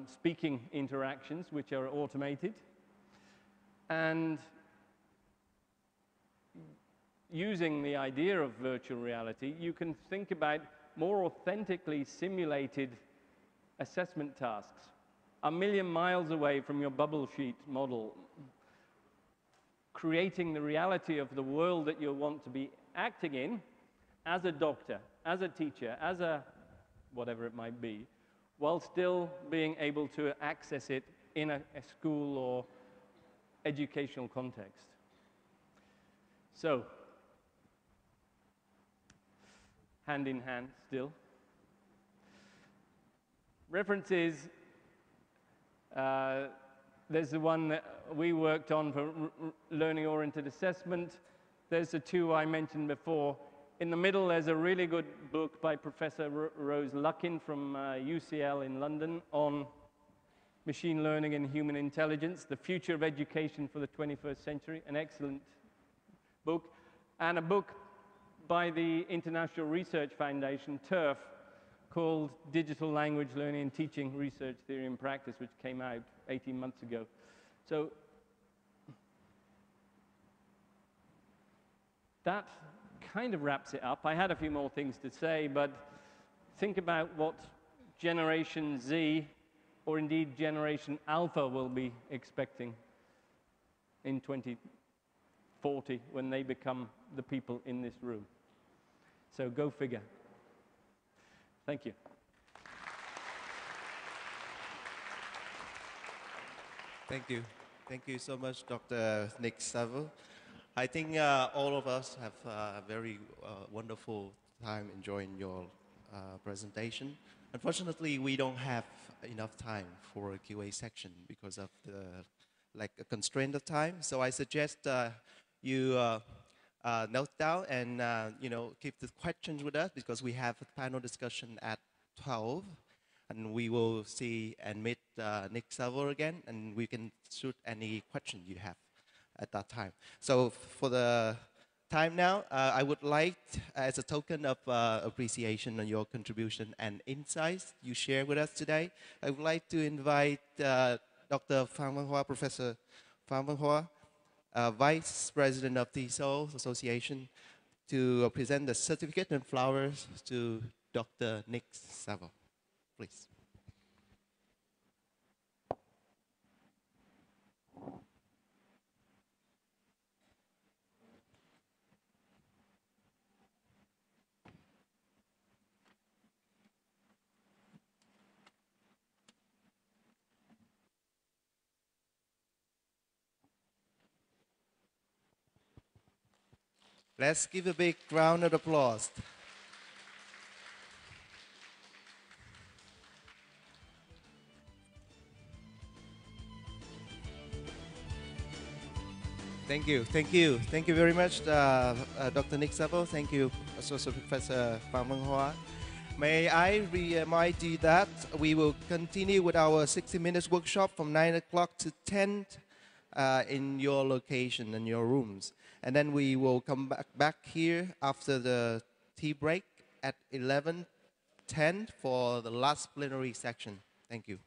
speaking interactions which are automated. And using the idea of virtual reality, you can think about more authentically simulated assessment tasks, a million miles away from your bubble sheet model, creating the reality of the world that you want to be acting in as a doctor, as a teacher, as a whatever it might be, while still being able to access it in a school or educational context. So, hand in hand still. References, there's the one that we worked on for learning-oriented assessment. There's the two I mentioned before. In the middle, there's a really good book by Professor Rose Luckin from UCL in London on machine learning and human intelligence, the future of education for the 21st century, an excellent book. And a book by the International Research Foundation, TURF, called Digital Language Learning and Teaching Research Theory and Practice, which came out 18 months ago. So that kind of wraps it up. I had a few more things to say, but think about what Generation Z, or indeed Generation Alpha, will be expecting in 2040 when they become the people in this room. So go figure. Thank you. Thank you. Thank you so much, Dr. Nick Saville. I think all of us have a very wonderful time enjoying your presentation. Unfortunately, we don't have enough time for a QA section because of the a constraint of time. So I suggest you note down and keep the questions with us, because we have a panel discussion at 12, and we will see and meet Nick Saville again, and we can shoot any question you have at that time. So for the time now, I would like, as a token of appreciation on your contribution and insights you share with us today, I would like to invite Dr. Phan Văn Hoa, Professor Phan Văn Hoa, Vice President of the TESOL Association, to present the certificate and flowers to Dr. Nick Saville. Please. Let's give a big round of applause. Thank you, thank you, thank you very much, Dr. Nick Savo. Thank you, Associate Professor Pham Vang Hoa. May I remind you that we will continue with our 60 minutes workshop from 9 o'clock to 10 in your location and your rooms. And then we will come back here after the tea break at 11:10 for the last plenary section. Thank you.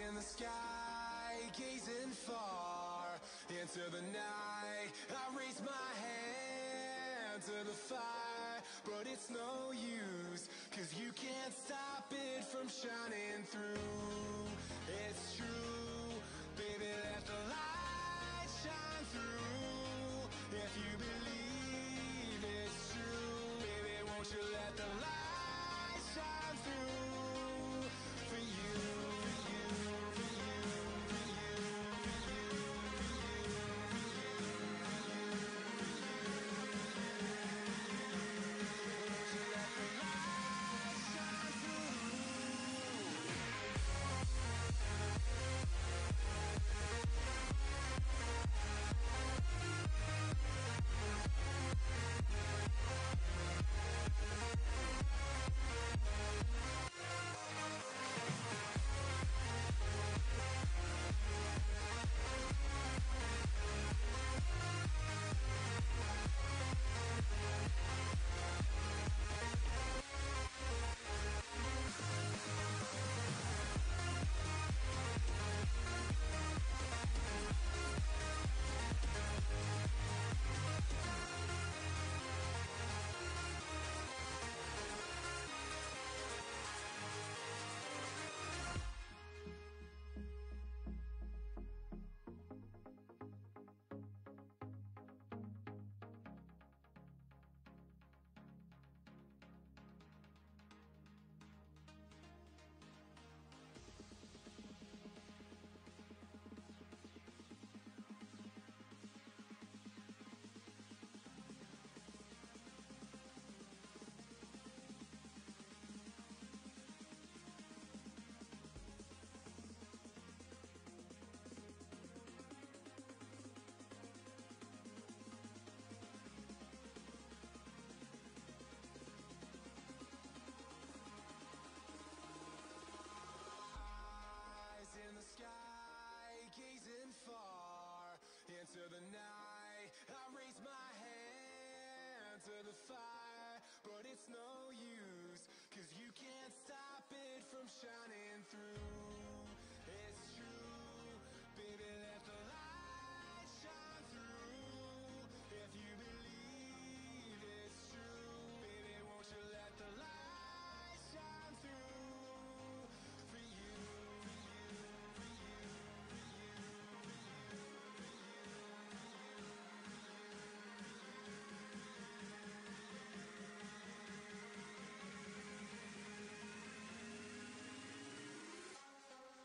in the sky, gazing far into the night. I raise my hand to the fire, but it's no use, 'cause you can't stop it from shining through. It's true, baby, let the light shine through. If you believe it's true, baby, won't you let the light shine through for you, for you, for you, for you, for you, for you, won't you let the light shine through? Eyes in the sky, gazing far into the night. I raise my hand to the fire, but it's no use, 'cause you can't stop it from shining through. It's true, baby, let the light shine through. If you believe it's true, baby, won't you let the light shine through for you, for you, for you, for you, for you, for you, for you.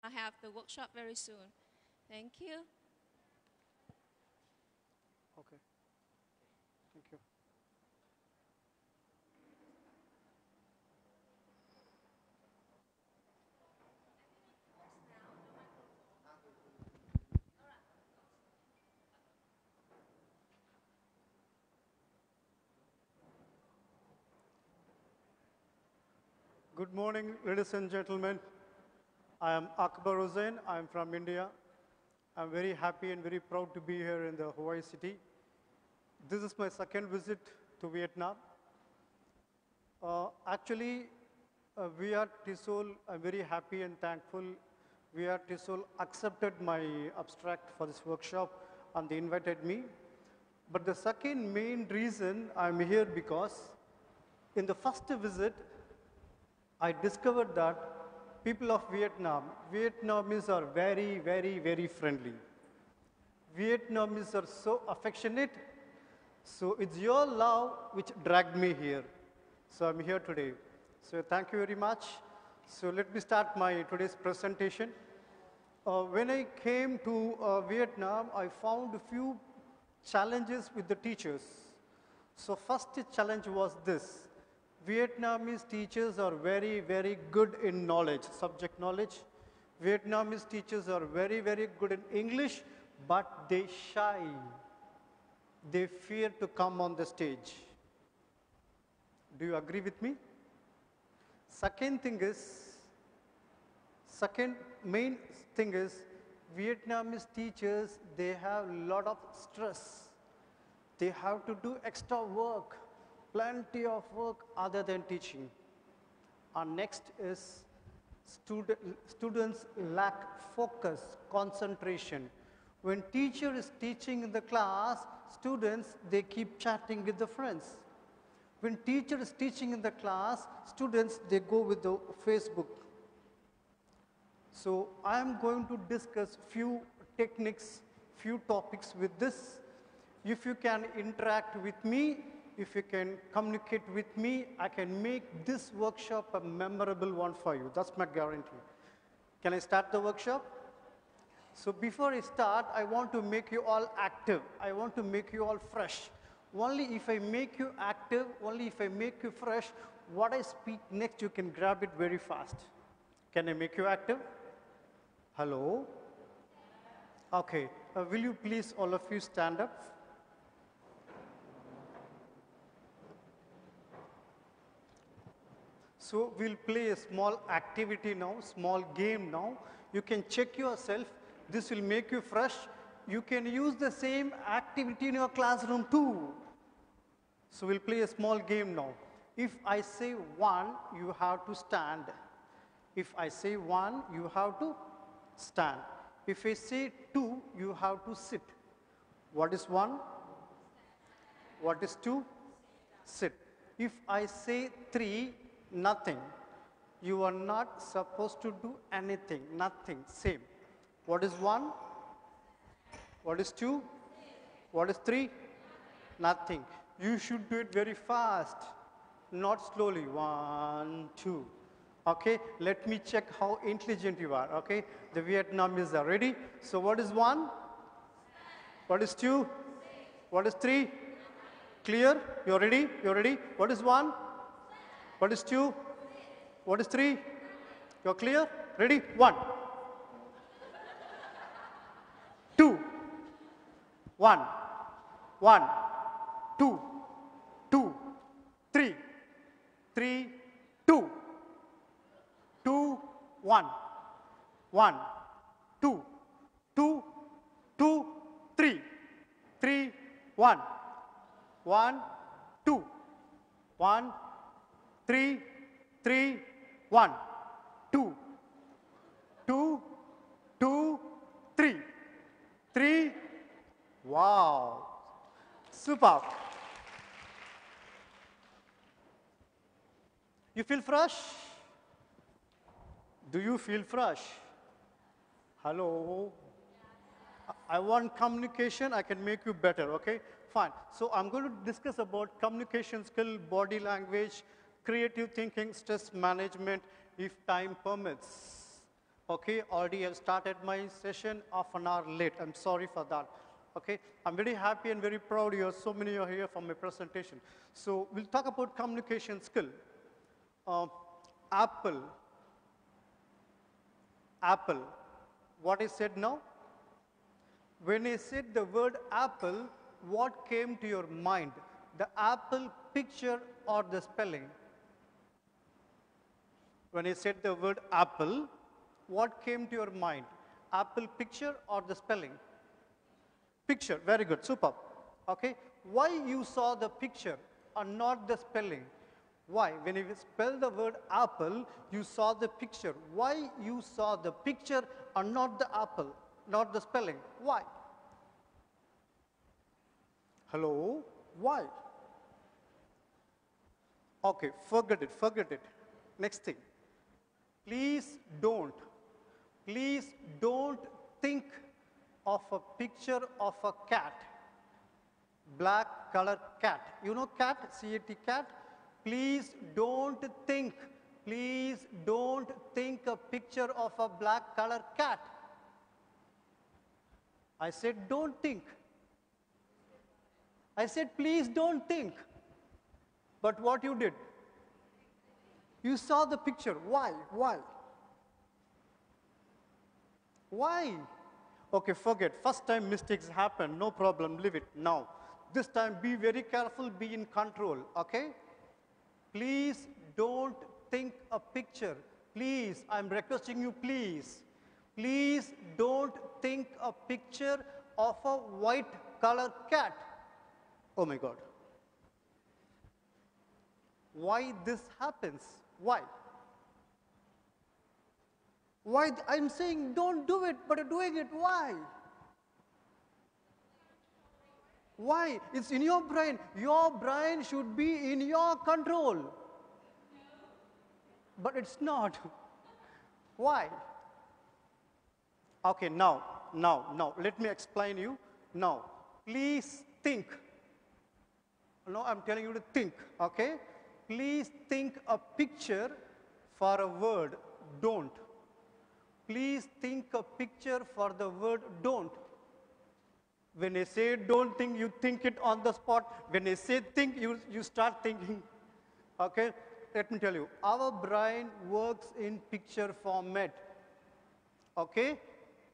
I have the workshop very soon. Thank you. Okay. Thank you. Good morning, ladies and gentlemen. I am Akbar Hussain. I am from India. I'm very happy and very proud to be here in the Hawaii city. This is my second visit to Vietnam. Actually, we at TESOL, I'm very happy and thankful. We at TESOL accepted my abstract for this workshop and they invited me. But the second main reason I'm here because in the first visit, I discovered that people of Vietnam, Vietnamese are very, very, very friendly. Vietnamese are so affectionate. So it's your love which dragged me here. So I'm here today. So thank you very much. So let me start my today's presentation. When I came to Vietnam, I found a few challenges with the teachers. So first challenge was this. Vietnamese teachers are very, very good in knowledge, subject knowledge. Vietnamese teachers are very, very good in English, but they shy. They fear to come on the stage. Do you agree with me? Second main thing is, Vietnamese teachers, they have a lot of stress. They have to do extra work, plenty of work other than teaching. And next is, students lack focus, concentration. When teacher is teaching in the class, students, they keep chatting with the friends. When teacher is teaching in the class, students, they go with the Facebook. So I am going to discuss few techniques, few topics with this. If you can interact with me, if you can communicate with me, I can make this workshop a memorable one for you. That's my guarantee. Can I start the workshop? So before I start, I want to make you all active. I want to make you all fresh. Only if I make you active, only if I make you fresh, what I speak next, you can grab it very fast. Can I make you active? Hello? Okay. Will you please, all of you, stand up? So we'll play a small activity now, small game now. You can check yourself. This will make you fresh. You can use the same activity in your classroom too. So we'll play a small game now. If I say 1, you have to stand. If I say 1, you have to stand. If I say 2, you have to sit. What is 1? What is 2? Sit. If I say 3, nothing. You are not supposed to do anything, nothing, same. What is 1? What is 2? What is 3? Nothing. You should do it very fast, not slowly. 1, 2. Okay, let me check how intelligent you are, okay? The Vietnamese are ready. So what is 1? What is 2? What is 3? Clear? You're ready? You're ready? What is 1? What is 2? What is 3? You're clear? Ready? 1. 2. 1. 1. 2. 2. 3. 3. 2. 2. 1. 1. 2. 2. 2. 3. 3. 1. 1. 2. 1. 3. 3. 1. 2. 2. 2. 3. 3. Wow. Super. You feel fresh? Do you feel fresh? Hello? I want communication, I can make you better, okay? Fine. So I'm going to discuss about communication skill, body language, creative thinking, stress management, if time permits. Okay, already I've started my session half an hour late. I'm sorry for that. Okay, I'm very happy and very proud you are so many are here for my presentation. So we'll talk about communication skill. Apple. Apple. What is said now? When I said the word apple, what came to your mind? The apple picture or the spelling? When I said the word apple, what came to your mind? Apple picture or the spelling? Picture, very good, superb. Okay, why you saw the picture and not the spelling? Why? When you spell the word apple, you saw the picture. Why you saw the picture and not the apple, not the spelling? Why? Hello? Why? Okay, forget it, forget it. Next thing. Please don't think of a picture of a cat, black color cat. You know cat, C-A-T, cat? Please don't think a picture of a black color cat. I said don't think. I said please don't think. But what you did? You saw the picture. Why? Why? Why? Okay, forget. First time mistakes happen, no problem, leave it now. This time be very careful, be in control, okay? Please don't think a picture. Please, I'm requesting you, please. Please don't think a picture of a white color cat. Oh my God. Why this happens? Why? Why? I'm saying don't do it, but you're doing it. Why? Why? It's in your brain. Your brain should be in your control. But it's not. Why? Okay, now, let me explain you. Now, please think. Now I'm telling you to think, okay? Please think a picture for a word, don't. Please think a picture for the word don't. When I say don't think, you think it on the spot. When I say think, you start thinking. Okay? Let me tell you, our brain works in picture format. Okay?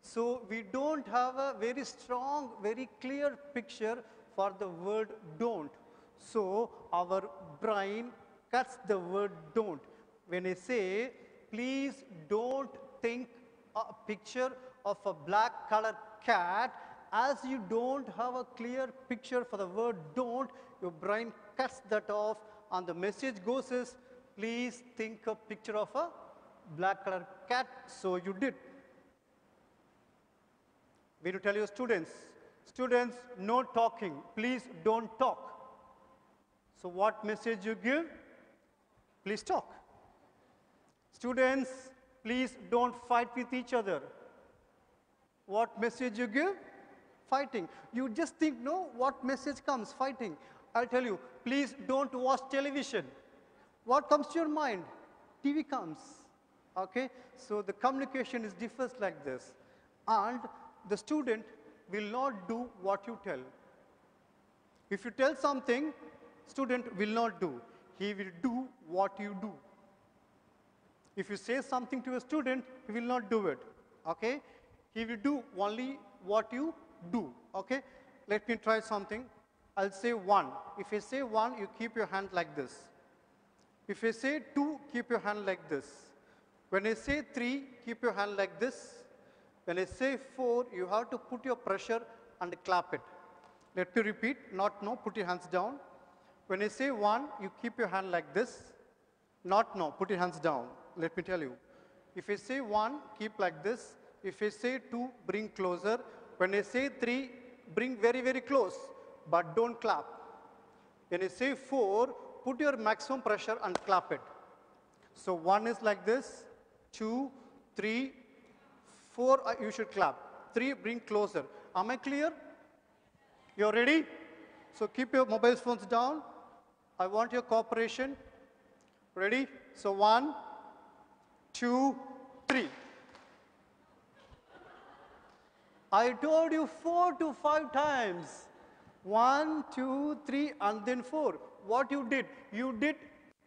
So we don't have a very strong, very clear picture for the word don't. So our brain cuts the word don't. When I say, please don't think a picture of a black colored cat, as you don't have a clear picture for the word don't, your brain cuts that off and the message goes is, please think a picture of a black colored cat. So you did. When you tell your students, no talking, please don't talk. So what message you give? Please talk. Students, please don't fight with each other. What message you give? Fighting. You just think, no, what message comes? Fighting. I'll tell you, please don't watch television. What comes to your mind? TV comes. Okay? So the communication differs like this. And the student will not do what you tell. If you tell something, student will not do. He will do what you do. If you say something to a student, he will not do it. Okay? He will do only what you do. Okay? Let me try something. I'll say 1. If I say 1, you keep your hand like this. If I say 2, keep your hand like this. When I say 3, keep your hand like this. When I say 4, you have to put your pressure and clap it. Let me repeat, not no, put your hands down. When I say 1, you keep your hand like this. Not no, put your hands down. Let me tell you. If I say 1, keep like this. If I say 2, bring closer. When I say 3, bring very, very close, but don't clap. When I say 4, put your maximum pressure and clap it. So 1 is like this, 2, 3, 4, you should clap. 3, bring closer. Am I clear? You're ready? So keep your mobile phones down. I want your cooperation. Ready? So 1, 2, 3. I told you 4 to 5 times. 1, 2, 3, and then 4. What you did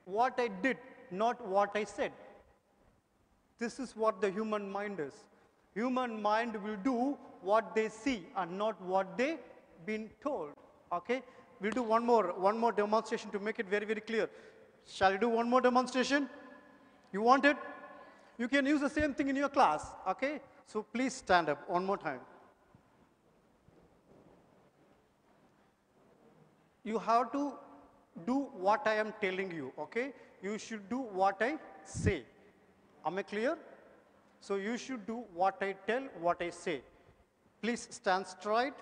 what I did, not what I said. This is what the human mind is. Human mind will do what they see and not what they been told. Okay? We'll do one more demonstration to make it very, very clear. Shall we do one more demonstration? You want it? You can use the same thing in your class. Okay? So please stand up one more time. You have to do what I am telling you, okay? You should do what I say. Am I clear? So you should do what I tell, what I say. Please stand straight.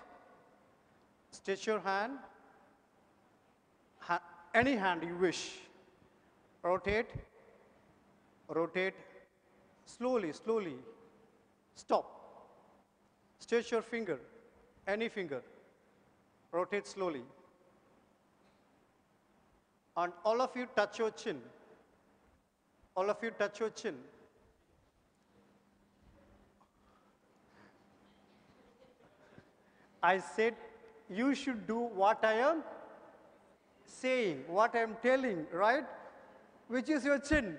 Stretch your hand. Any hand you wish. Rotate. Rotate. Slowly, slowly. Stop. Stretch your finger. Any finger. Rotate slowly. And all of you touch your chin. All of you touch your chin. I said you should do what I am saying, what I am telling, right? Which is your chin.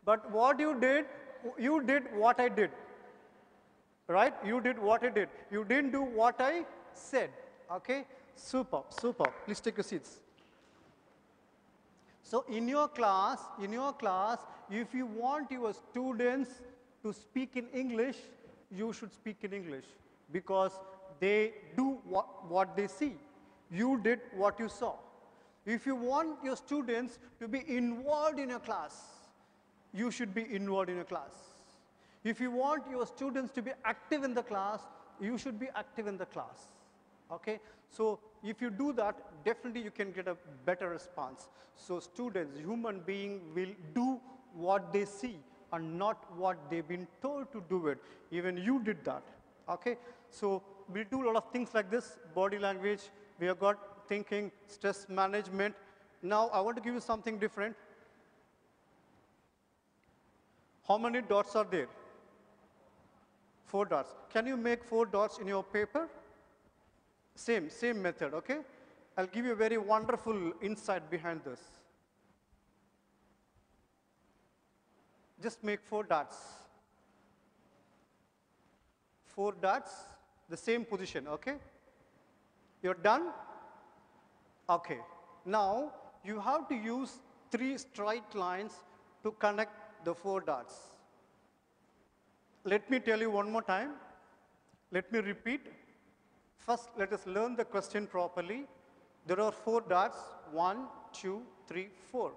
But what you did what I did. Right? You did what I did. You didn't do what I said. Okay? Super, super. Please take your seats. So in your class, if you want your students to speak in English, you should speak in English because they do what they see. You did what you saw. If you want your students to be involved in your class, you should be involved in your class. If you want your students to be active in the class, you should be active in the class. Okay? So if you do that, definitely you can get a better response. So students, human being will do what they see and not what they've been told to do it. Even you did that. Okay? So we'll do a lot of things like this, body language, we have got thinking, stress management. Now I want to give you something different. How many dots are there? 4 dots. Can you make 4 dots in your paper? Same method, okay? I'll give you a very wonderful insight behind this. Just make 4 dots. 4 dots, the same position, okay? You're done? Okay. Now, you have to use 3 straight lines to connect the 4 dots. Let me tell you one more time. Let me repeat. First, let us learn the question properly. There are 4 dots, 1, 2, 3, 4.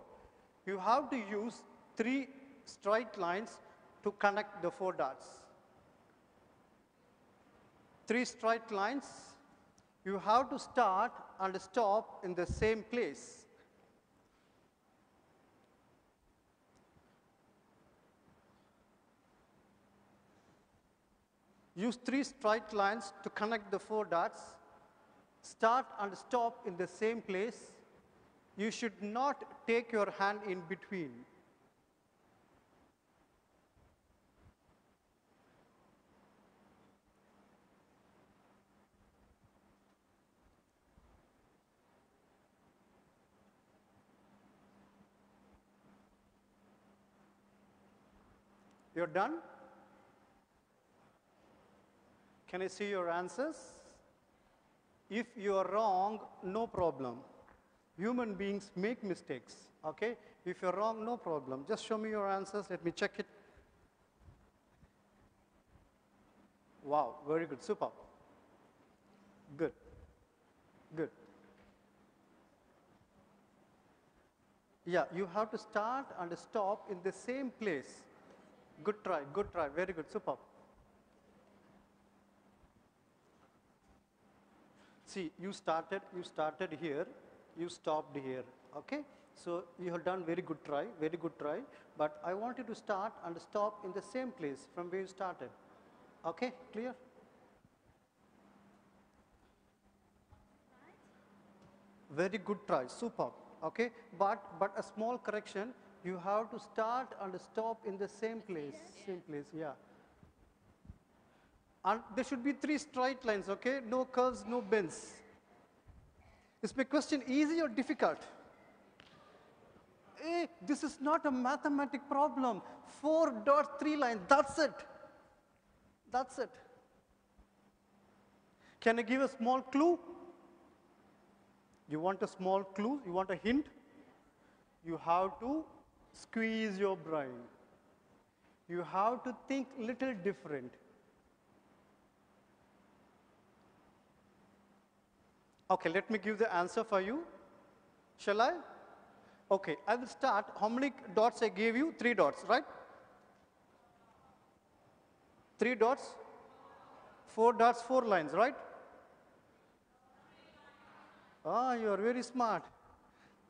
You have to use 3 straight lines to connect the 4 dots. 3 straight lines, you have to start and stop in the same place. Use 3 straight lines to connect the 4 dots. Start and stop in the same place. You should not take your hand in between. You're done? Can I see your answers? If you are wrong, no problem. Human beings make mistakes, okay? If you're wrong, no problem. Just show me your answers. Let me check it. Wow, very good. Super. Good. Good. Yeah, you have to start and stop in the same place. Good try, very good, superb. See, you started here, you stopped here, okay? So you have done very good try, but I want you to start and stop in the same place from where you started. Okay, clear? Very good try, superb, okay? But a small correction, you have to start and stop in the same place, yeah. And there should be 3 straight lines, okay? No curves, no bends. Is my question easy or difficult? Hey, this is not a mathematic problem. 4 dots, 3 lines, that's it. That's it. Can I give a small clue? You want a small clue? You want a hint? You have to squeeze your brain. You have to think little different. Okay, let me give the answer for you. Shall I? Okay, I will start. How many dots I gave you? 3 dots, right? 3 dots? 4 dots, 4 lines, right? Ah, you are very smart.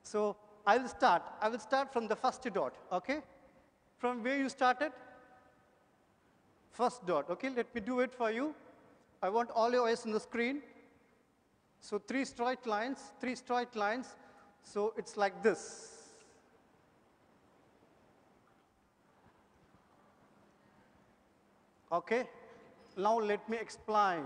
So I will start. I will start from the first dot, okay? From where you started? First dot, okay? Let me do it for you. I want all your eyes on the screen. So 3 straight lines, 3 straight lines. So it's like this. Okay? Now let me explain.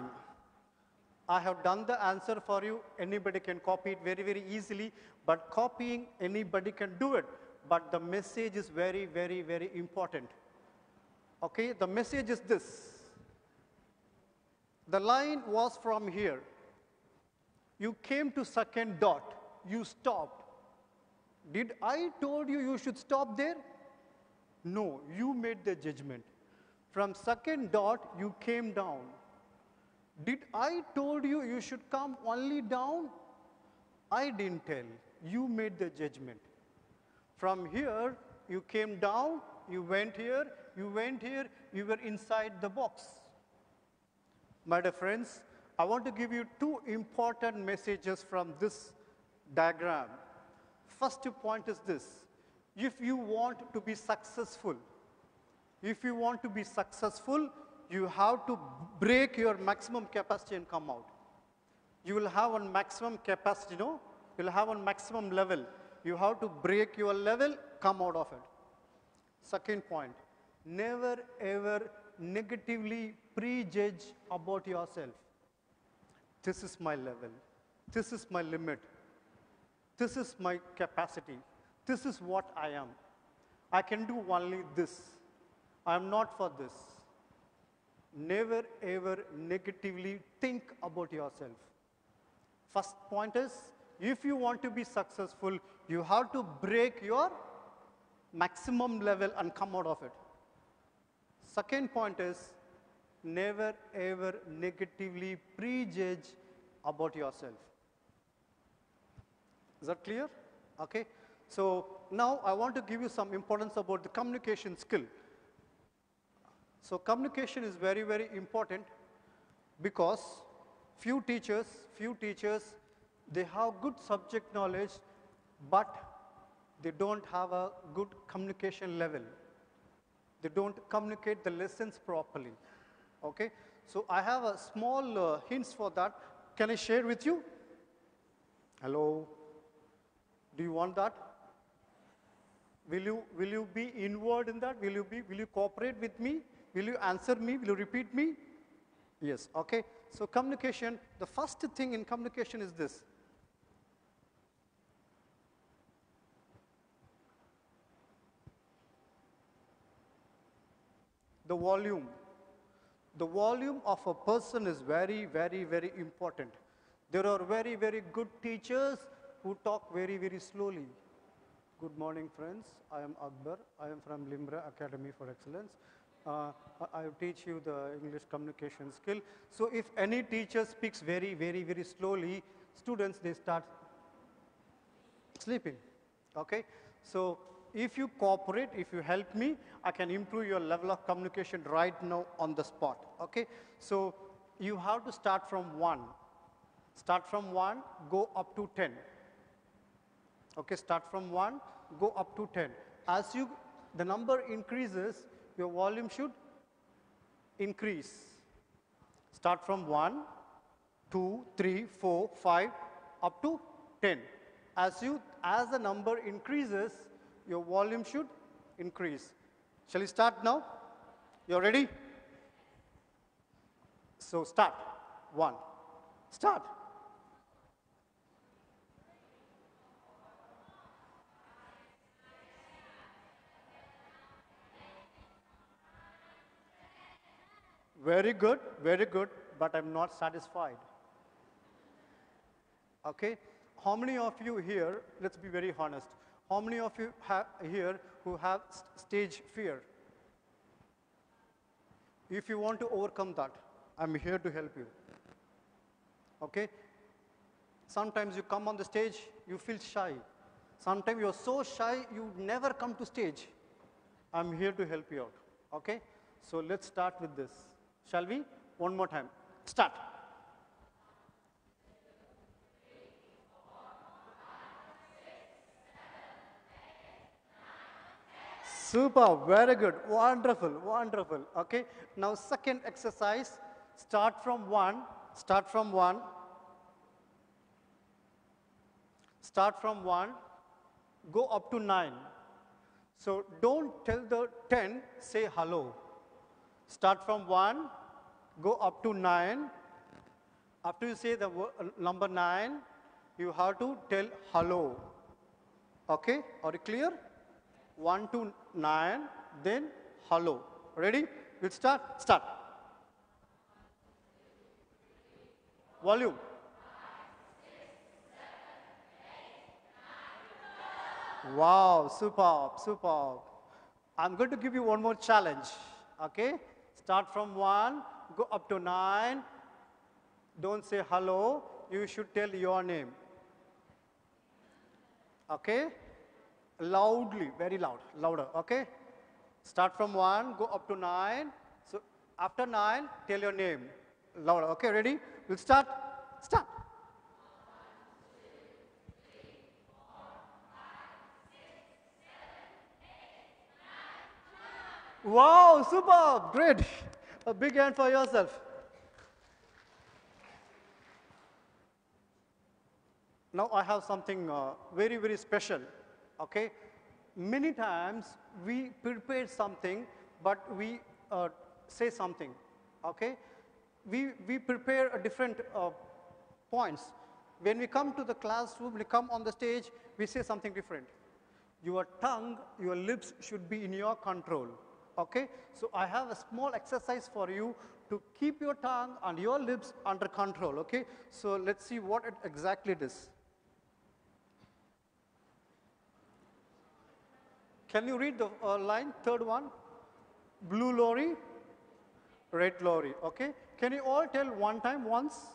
I have done the answer for you. Anybody can copy it very, very easily. But copying, anybody can do it. But the message is very, very, very important. Okay? The message is this. The line was from here. You came to second dot. You stopped. Did I told you you should stop there? No, you made the judgment. From second dot, you came down. Did I told you you should come only down? I didn't tell. You made the judgment. From here, you came down, you went here, you went here, you were inside the box. My dear friends, I want to give you 2 important messages from this diagram. First point is this. If you want to be successful, you have to break your maximum capacity and come out. You will have one maximum capacity, no? You will have one maximum level. You have to break your level, come out of it. Second point, never ever negatively prejudge about yourself. This is my level. This is my limit. This is my capacity. This is what I am. I can do only this. I am not for this. Never ever negatively think about yourself. First point is, if you want to be successful, you have to break your maximum level and come out of it. Second point is, never ever negatively prejudge about yourself. Is that clear? Okay. So now I want to give you some importance about the communication skill. So communication is very, very important because few teachers, they have good subject knowledge, but they don't have a good communication level. They don't communicate the lessons properly. Okay? So I have a small hints for that. Can I share with you? Hello? Do you want that? Will you be inward in that? Will you cooperate with me? Will you answer me? Will you repeat me? Yes, okay. So communication, the first thing in communication is this. The volume. The volume of a person is very, very, very important. There are very, very good teachers who talk very, very slowly. Good morning, friends. I am Akbar. I am from Limbra Academy for Excellence. I teach you the English communication skill. So if any teacher speaks very, very, very slowly, students, they start sleeping. Okay? So if you cooperate, if you help me, I can improve your level of communication right now on the spot. Okay? So you have to start from 1. Start from 1, go up to 10. Okay, start from 1, go up to 10. As the number increases, your volume should increase. Start from 1, 2, 3, 4, 5, up to 10. As the number increases, your volume should increase. Shall we start now? You ready? So start. 1. Start. Very good, but I'm not satisfied. Okay? How many of you here, let's be very honest, how many of you here who have stage fear? If you want to overcome that, I'm here to help you. Okay? Sometimes you come on the stage, you feel shy. Sometimes you're so shy, you never come to stage. I'm here to help you out. Okay? So let's start with this. Shall we? One more time. Start. Super, very good, wonderful, wonderful. Okay, now second exercise, start from 1, start from 1, start from 1, go up to 9. So don't tell the 10, say hello. Start from 1, go up to 9. After you say the number 9, you have to tell hello. Okay, are you clear? 1 to 9, then hello. Ready? We'll start. Start. Volume. 5, 6, 7, 8, 9. Wow, superb, superb. I'm going to give you one more challenge. Okay? Start from 1, go up to 9. Don't say hello. You should tell your name. Okay? Loudly, very loud, louder, okay? Start from 1, go up to 9. So after 9, tell your name. Louder, okay, ready? We'll start. Start. 1, 2, 3, 4, 5, 6, 7, 8, 9. Wow, superb, great. A big hand for yourself. Now I have something very, very special. Okay, many times we prepare something, but we say something. Okay, we prepare a different points. When we come to the classroom, we come on the stage, we say something different. Your tongue, your lips should be in your control. Okay, so I have a small exercise for you to keep your tongue and your lips under control. Okay, so let's see what exactly it is. Can you read the line, third one? Blue lorry, red lorry, okay? Can you all tell one time, once?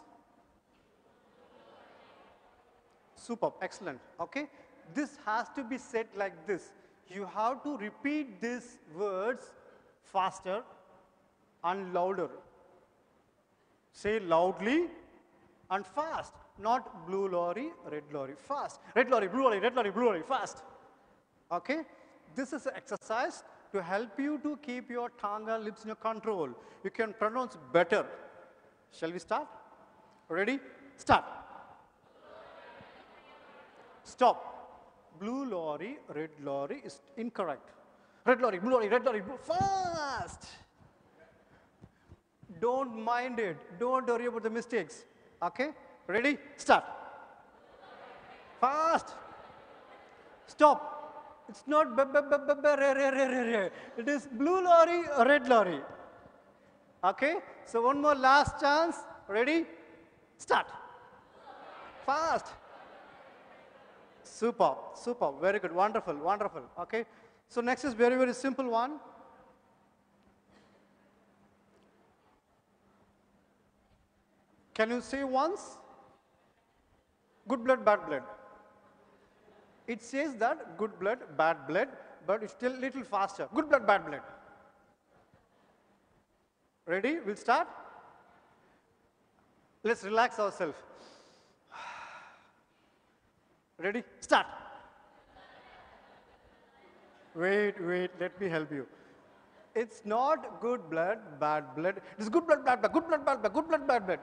Superb, excellent, okay? This has to be said like this. You have to repeat these words faster and louder. Say loudly and fast, not blue lorry, red lorry, fast. Red lorry, blue lorry, red lorry, blue lorry, fast. Okay? This is an exercise to help you to keep your tongue and lips in your control. You can pronounce better. Shall we start? Ready? Start. Stop. Blue lorry, red lorry is incorrect. Red lorry, blue lorry, red lorry, blue, fast. Don't mind it. Don't worry about the mistakes. Okay? Ready? Start. Fast. Stop. It's not it is blue lorry, red lorry. Okay? So one more last chance. Ready? Start. Fast. Superb, superb, very good, wonderful, wonderful. Okay? So next is very, very simple one. Can you say once? Good blood, bad blood. It says that good blood, bad blood, but it's still a little faster. Good blood, bad blood. Ready? We'll start. Let's relax ourselves. Ready? Start. Wait, let me help you. It's not good blood, bad blood. It's good blood, bad blood, good blood, bad blood, good blood, bad blood.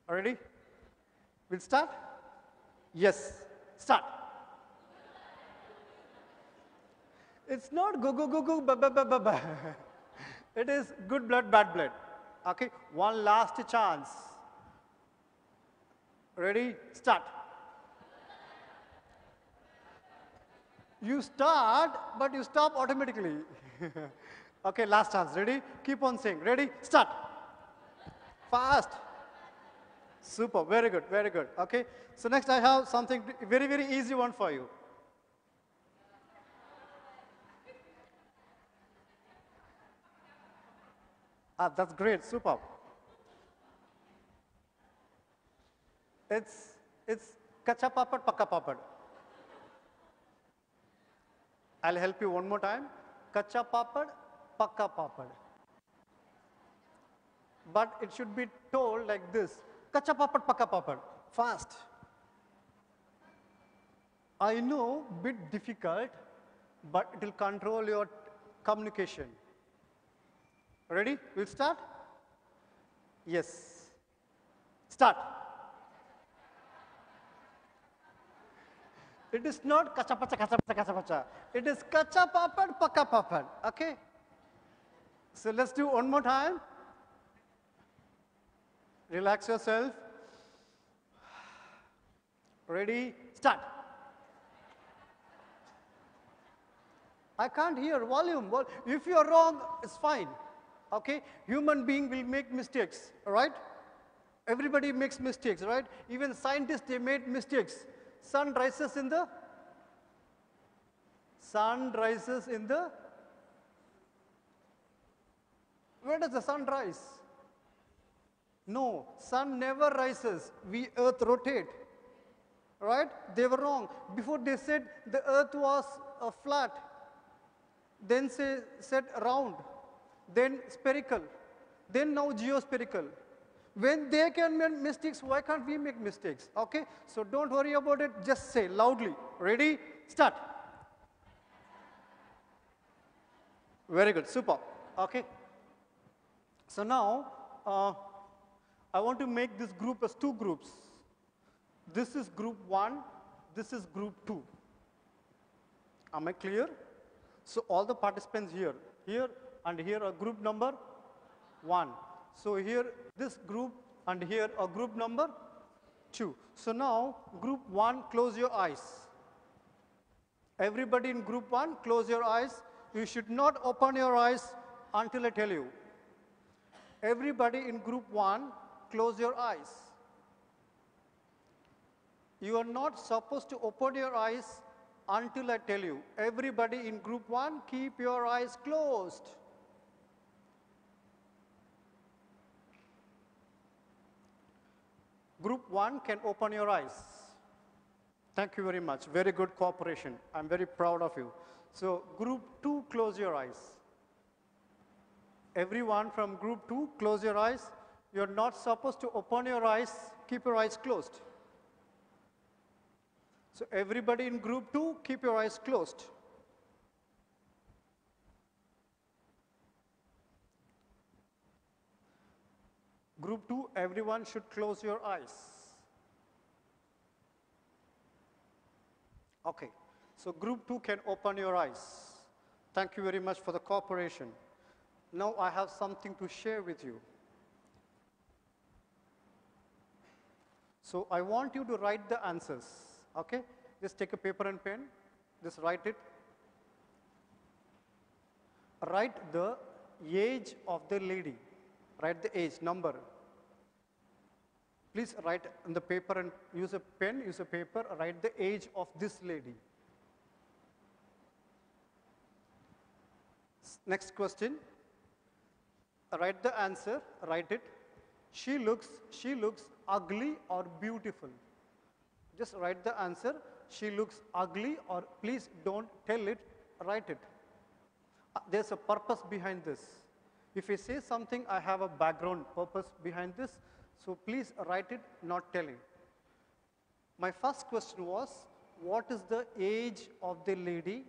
Ready? We'll start. Yes, start. It's not go, ba, ba, ba, ba, ba. It is good blood, bad blood. Okay, one last chance. Ready? Start. You start, but you stop automatically. Okay, last chance. Ready? Keep on saying. Ready? Start. Fast. Super. Very good. Very good. Okay. So next I have something very, very easy one for you. Ah, that's great. Super. It's kacha papad, pakka papad. I'll help you one more time. Kacha papad, pakka papad. But it should be told like this. Kacha papad, pakka papad. Fast. I know, bit difficult, but it will control your communication. Ready? We'll start? Yes. Start. It is not kacha pacha, kacha pacha, kacha pacha. It is kacha papad, pakka papad. Okay? So let's do one more time. Relax yourself. Ready? Start. I can't hear volume. If you are wrong, it's fine. Okay? Human being will make mistakes, all right? Everybody makes mistakes, right? Even scientists, they made mistakes. Sun rises in the where does the sun rise? No, sun never rises. We earth rotate, right? They were wrong. Before they said the earth was flat, then said round, then spherical, then now geospherical. When they can make mistakes, why can't we make mistakes? Okay? So don't worry about it, just say loudly. Ready? Start. Very good, super. Okay? So now, I want to make this group as two groups. This is group 1, this is group 2. Am I clear? So all the participants here and here are group number 1. So here, this group and here a group number 2. So now, group 1, close your eyes. Everybody in group 1, close your eyes. You should not open your eyes until I tell you. Everybody in group 1, close your eyes. You are not supposed to open your eyes until I tell you. Everybody in group 1, keep your eyes closed. Group 1 can open your eyes. Thank you very much. Very good cooperation. I'm very proud of you. So group 2, close your eyes. Everyone from group 2, close your eyes. You're not supposed to open your eyes. Keep your eyes closed. So everybody in group 2, keep your eyes closed. Group 2, everyone should close your eyes. Okay, so group 2 can open your eyes. Thank you very much for the cooperation. Now I have something to share with you. So I want you to write the answers, okay? Just take a paper and pen, just write it. Write the age of the lady. Write the age, number. Please write on the paper and use a pen, use a paper, write the age of this lady. Next question. Write the answer, write it. She looks ugly or beautiful. Just write the answer. She looks ugly, or please don't tell it, write it. There's a purpose behind this. If I say something, I have a background purpose behind this. So please write it, not telling. My first question was, what is the age of the lady?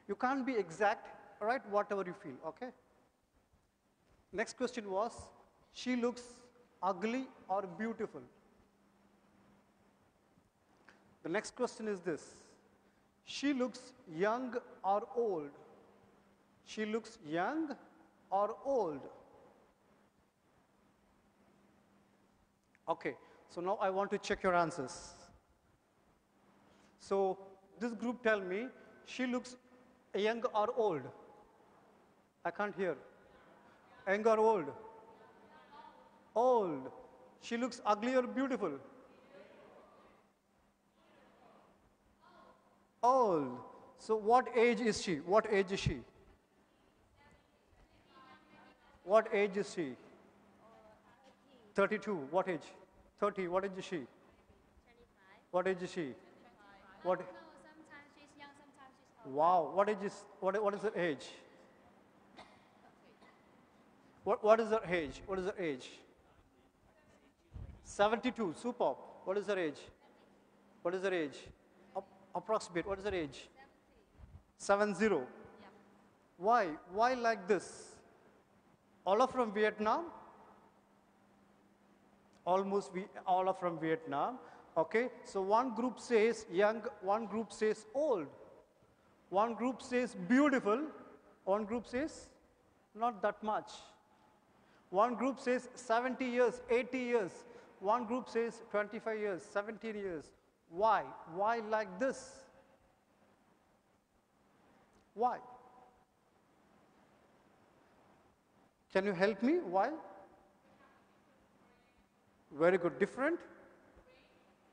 You can't be exact, write whatever you feel, okay? Next question was, she looks ugly or beautiful? The next question is this, she looks young or old? She looks young or old? Okay, so now I want to check your answers. So this group tell me, she looks young or old? I can't hear. Young or old? Old. She looks ugly or beautiful? Old. So what age is she? What age is she? What age is she? 32. What age? 30. What age is she? 25. What age is she? What? No, sometimes she's young, sometimes she's old. Wow. What is her age? What is her age? What is her age? 72. Super. What is her age? What is her age? Approximate. What is her age? 70. Yeah. Why? Why like this? All are from Vietnam? Almost all are from Vietnam. Okay, so one group says young, one group says old. One group says beautiful, one group says not that much. One group says 70 years, 80 years. One group says 25 years, 17 years. Why? Why like this? Why? Can you help me? Why? Very good. Different?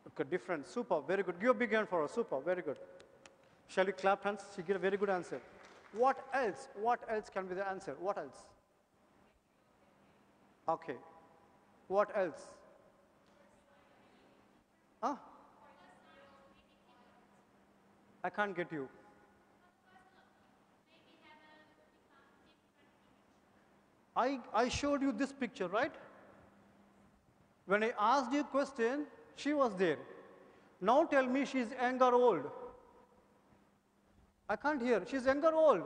Okay, different. Super. Very good. Give a big hand for her. Super. Very good. Shall we clap hands? She gave a very good answer. What else? What else can be the answer? What else? Okay. What else? Huh? I can't get you. I showed you this picture, right? When I asked you a question, she was there. Now tell me she's young or old. I can't hear. She's young or old?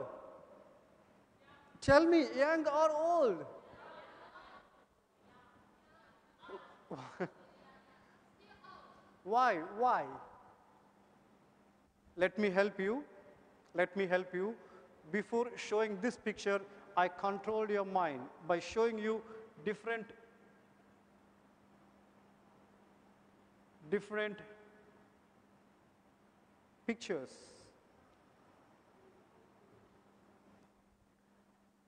Tell me, young or old? Why? Why? Let me help you. Let me help you. Before showing this picture, I controlled your mind by showing you different pictures.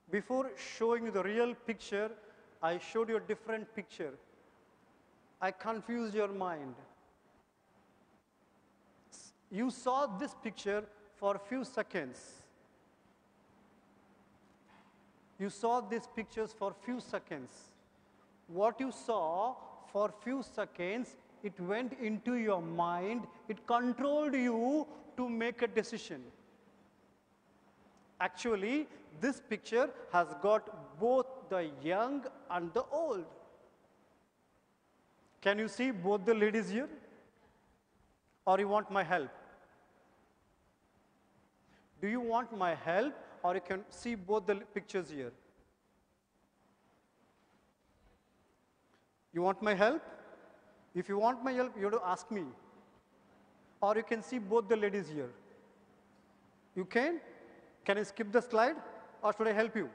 Before showing you the real picture, I showed you a different picture. I confused your mind. You saw this picture for a few seconds. You saw these pictures for few seconds. What you saw for few seconds, it went into your mind, it controlled you to make a decision. Actually, this picture has got both the young and the old. Can you see both the ladies here? Or you want my help? Do you want my help, or you can see both the pictures here? You want my help? If you want my help, you have to ask me. Or you can see both the ladies here. You can? Can I skip the slide, or should I help you?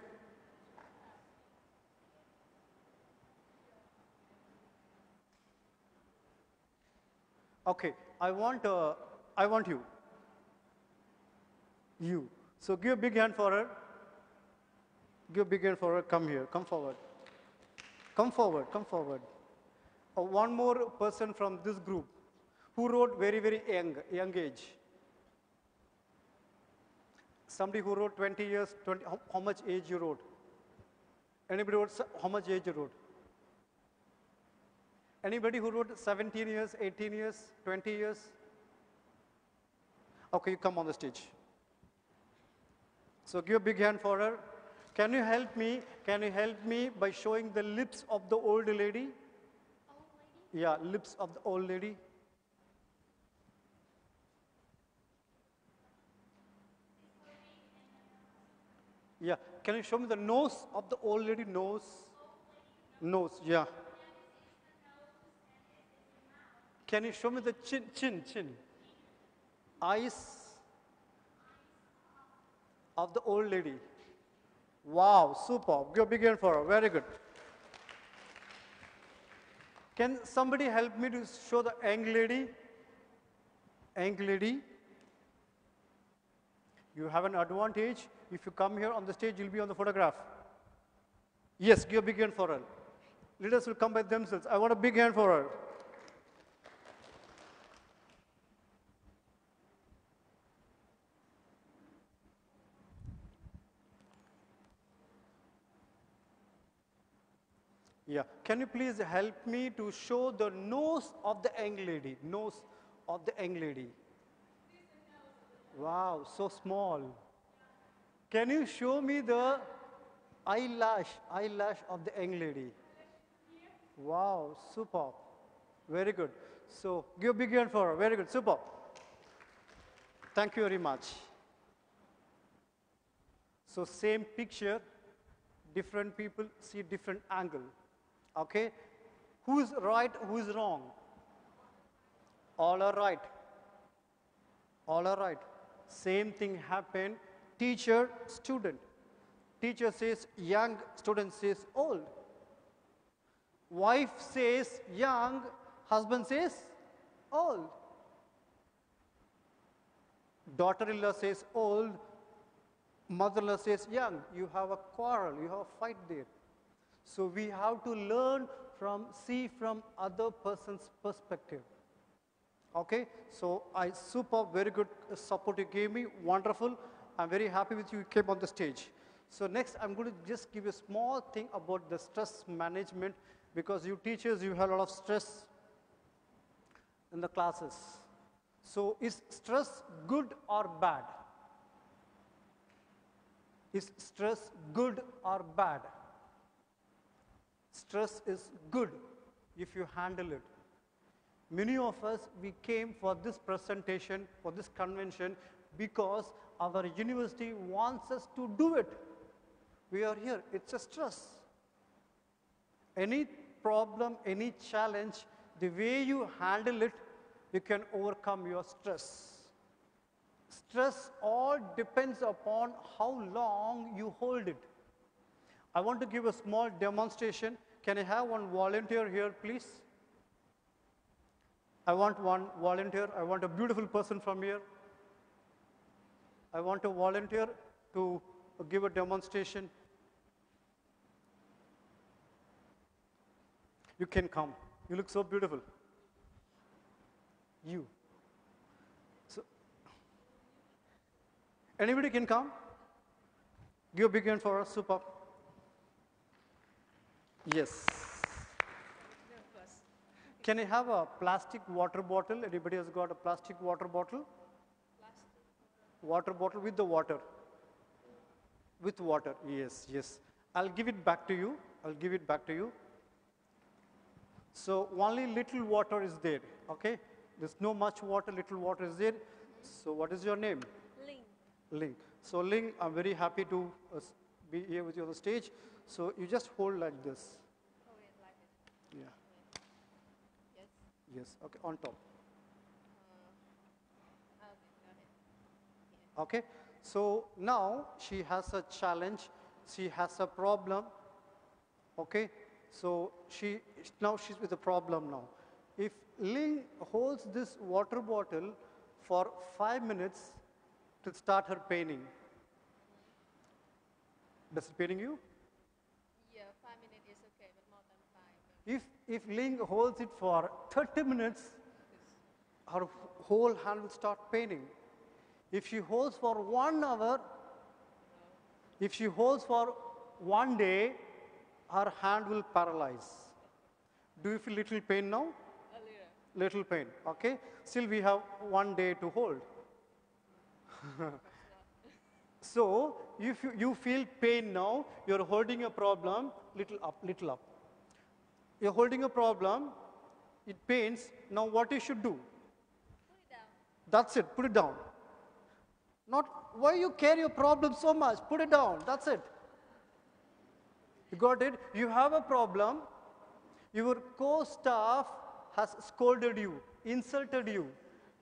Okay, I want you. You. So give a big hand for her. Give a big hand for her. Come here. Come forward. Come forward. Come forward. One more person from this group who wrote very, very young age. Somebody who wrote 20 years, how much age you wrote? Anybody wrote how much age you wrote? Anybody who wrote 17 years, 18 years, 20 years? Okay, you come on the stage. So give a big hand for her. Can you help me? Can you help me by showing the lips of the old lady? Old lady? Yeah, lips of the old lady. Yeah, can you show me the nose of the old lady? Nose. Nose, yeah. Can you show me the chin? Eyes of the old lady. Wow, superb. Give a big hand for her. Very good. Can somebody help me to show the young lady? Young lady. You have an advantage. If you come here on the stage, you'll be on the photograph. Yes, give a big hand for her. Leaders will come by themselves. I want a big hand for her. Yeah. Can you please help me to show the nose of the young lady? Nose of the young lady. Wow, so small. Can you show me the eyelash of the young lady? Wow, superb. Very good. So give a big hand for her. Very good. Superb. Thank you very much. So same picture, different people see different angle. Okay? Who is right, who is wrong? All are right. All are right. Same thing happened, teacher, student. Teacher says young, student says old. Wife says young, husband says old. Daughter-in-law says old, mother-in-law says young. You have a quarrel, you have a fight there. So we have to learn see from other person's perspective. Okay, so super, very good support you gave me, wonderful. I'm very happy with you came on the stage. So next, I'm going to just give you a small thing about the stress management, because you teachers, you have a lot of stress in the classes. So is stress good or bad? Is stress good or bad? Stress is good if you handle it. Many of us, we came for this presentation, for this convention, because our university wants us to do it. We are here, it's a stress. Any problem, any challenge, the way you handle it, you can overcome your stress. Stress all depends upon how long you hold it. I want to give a small demonstration. Can I have one volunteer here, please? I want one volunteer. I want a beautiful person from here. I want a volunteer to give a demonstration. You can come. You look so beautiful. You. So, anybody can come? Give a big hand for us. Super. Yes. Can I have a plastic water bottle? Anybody has got a plastic water bottle? Water bottle with the water. With water, yes, yes. I'll give it back to you. I'll give it back to you. So only little water is there, okay? There's no much water, little water is there. So what is your name? Ling. Ling. So Ling, I'm very happy to be here with you on the stage. So you just hold like this. Oh, wait, like it. Yeah. Yes. Yes, okay, on top. Okay, got it. Yeah. Okay, so now she has a challenge, she has a problem, okay? So now she's with a problem now. If Ling holds this water bottle for 5 minutes to start her painting, does it paining you? Yeah, 5 minutes is okay, but more than 5. If Ling holds it for 30 minutes, her whole hand will start paining. If she holds for 1 hour, if she holds for 1 day, her hand will paralyze. Do you feel little pain now? A little. Little pain, okay? Still we have 1 day to hold. So if you feel pain now, you're holding a problem, little up, little up. You're holding a problem, it pains, now what you should do? Put it down. That's it, put it down. Not, why you carry your problem so much? Put it down, that's it. You got it? You have a problem, your co-staff has scolded you, insulted you.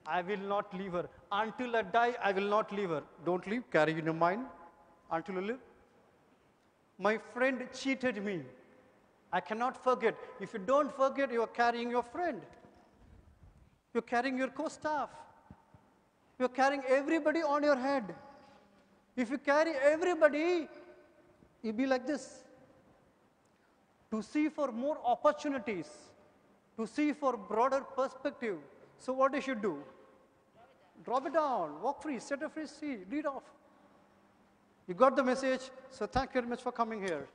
I will not leave her. Until I die, I will not leave her. Don't leave, carry in your mind until you live. My friend cheated me. I cannot forget. If you don't forget, you are carrying your friend. You're carrying your co-staff. You're carrying everybody on your head. If you carry everybody, you'll be like this. To see for more opportunities, to see for broader perspective. So what you should do? Drop it down, walk free, set a free seat, lead off. You got the message, so thank you very much for coming here.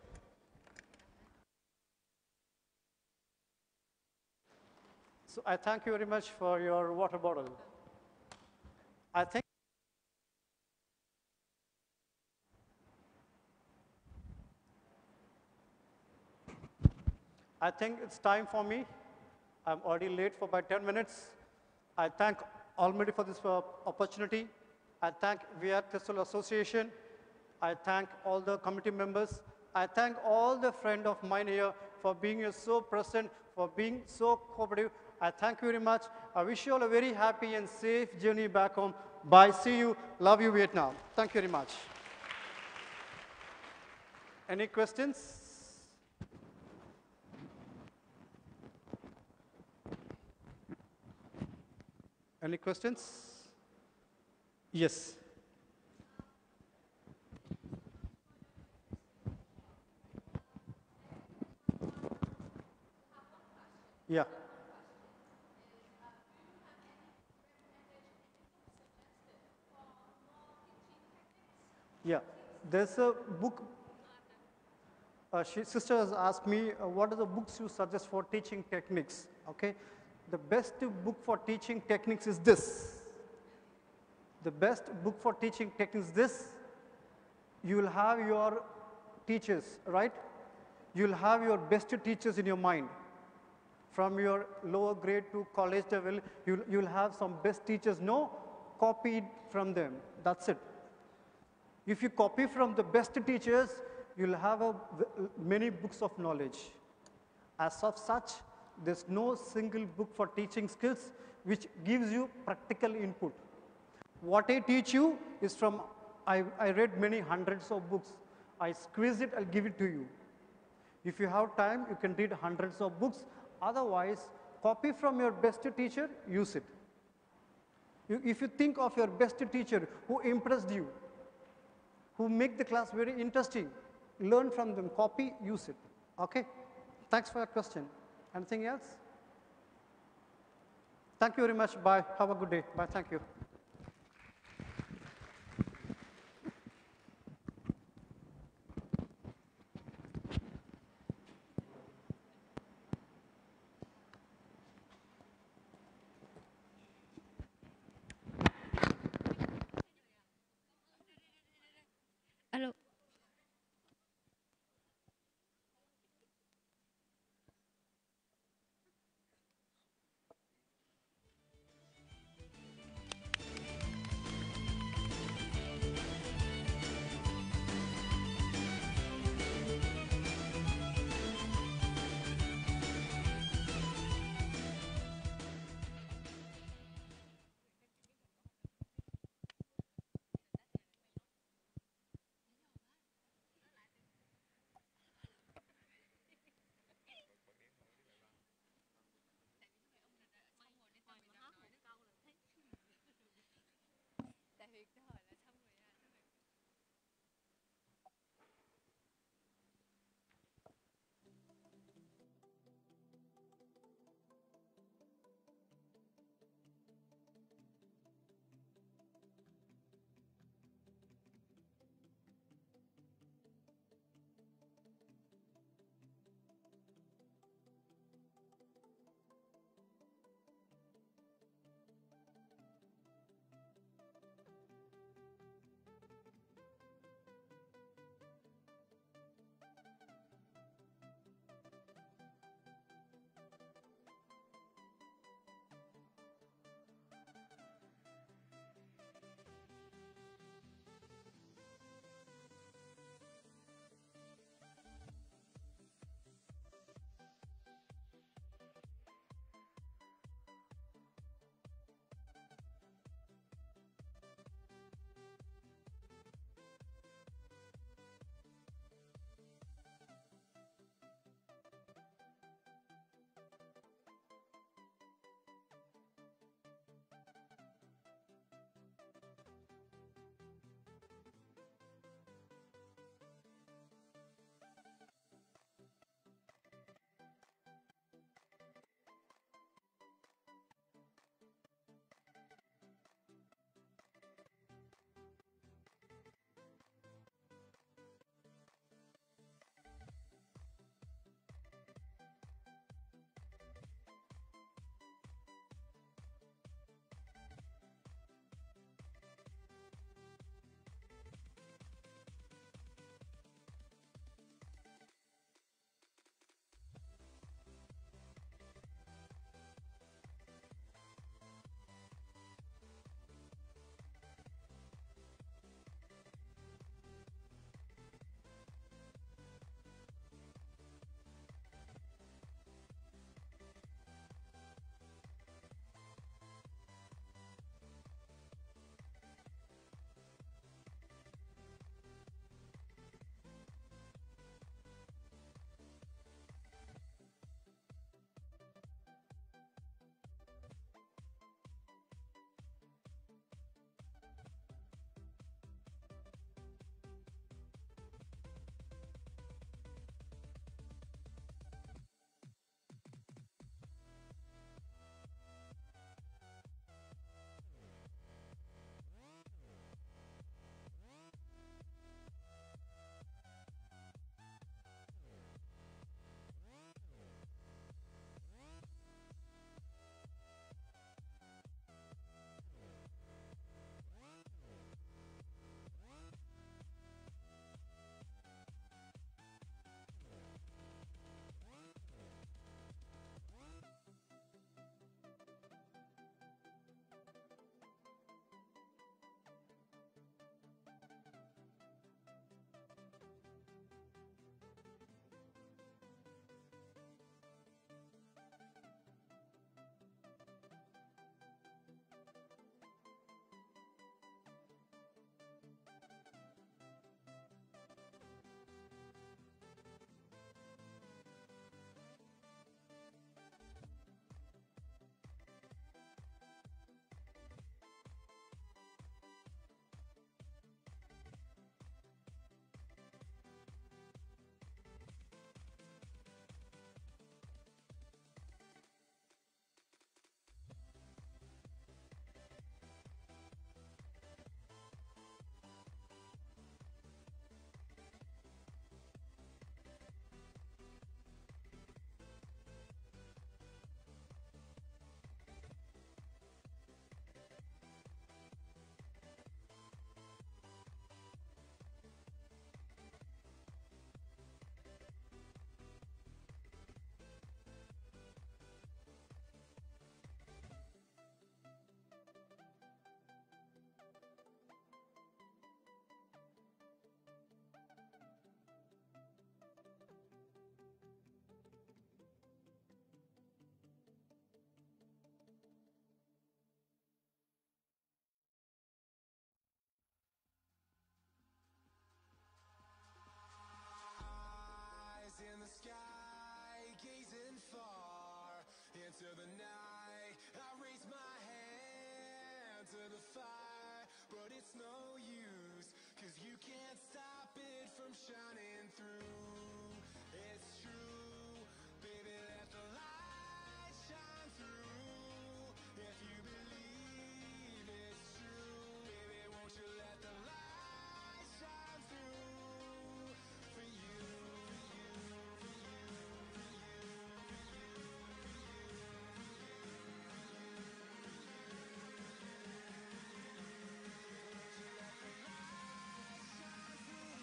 So I thank you very much for your water bottle. I think it's time for me. I'm already late for about 10 minutes. I thank Almighty for this opportunity. I thank VR Crystal Association. I thank all the committee members. I thank all the friends of mine here for being here so present, for being so cooperative. I thank you very much. I wish you all a very happy and safe journey back home. Bye. See you. Love you, Vietnam. Thank you very much. Any questions? Any questions? Yes. Yeah. Yeah. There's a book. Sister has asked me, what are the books you suggest for teaching techniques? Okay. The best book for teaching techniques is this. The best book for teaching techniques is this. You will have your teachers, right? You will have your best teachers in your mind. From your lower grade to college level, you'll have some best teachers. No, copied from them. That's it. If you copy from the best teachers, you'll have many books of knowledge. As of such, there's no single book for teaching skills which gives you practical input. What I teach you is from, I read many hundreds of books. I squeeze it, I'll give it to you. If you have time, you can read hundreds of books. Otherwise, copy from your best teacher, use it. If you think of your best teacher who impressed you, who make the class very interesting, learn from them, copy, use it. Okay? Thanks for your question. Anything else? Thank you very much. Bye. Have a good day. Bye. Thank you. Alo. the night. I raise my hand to the fire, but it's no use, 'cause you can't stop it from shining through. It's true, baby, let the light shine through. If you believe it's true, baby, won't you let the light shine through for you, for you, for you, for you, for you, for you, won't you let the light shine through?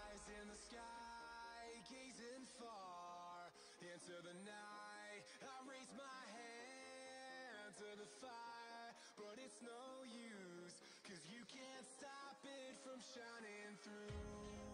Eyes in the sky, gazing far into the night. I raise my hand to the fire, but it's no use, 'cause you can't stop it from shining through.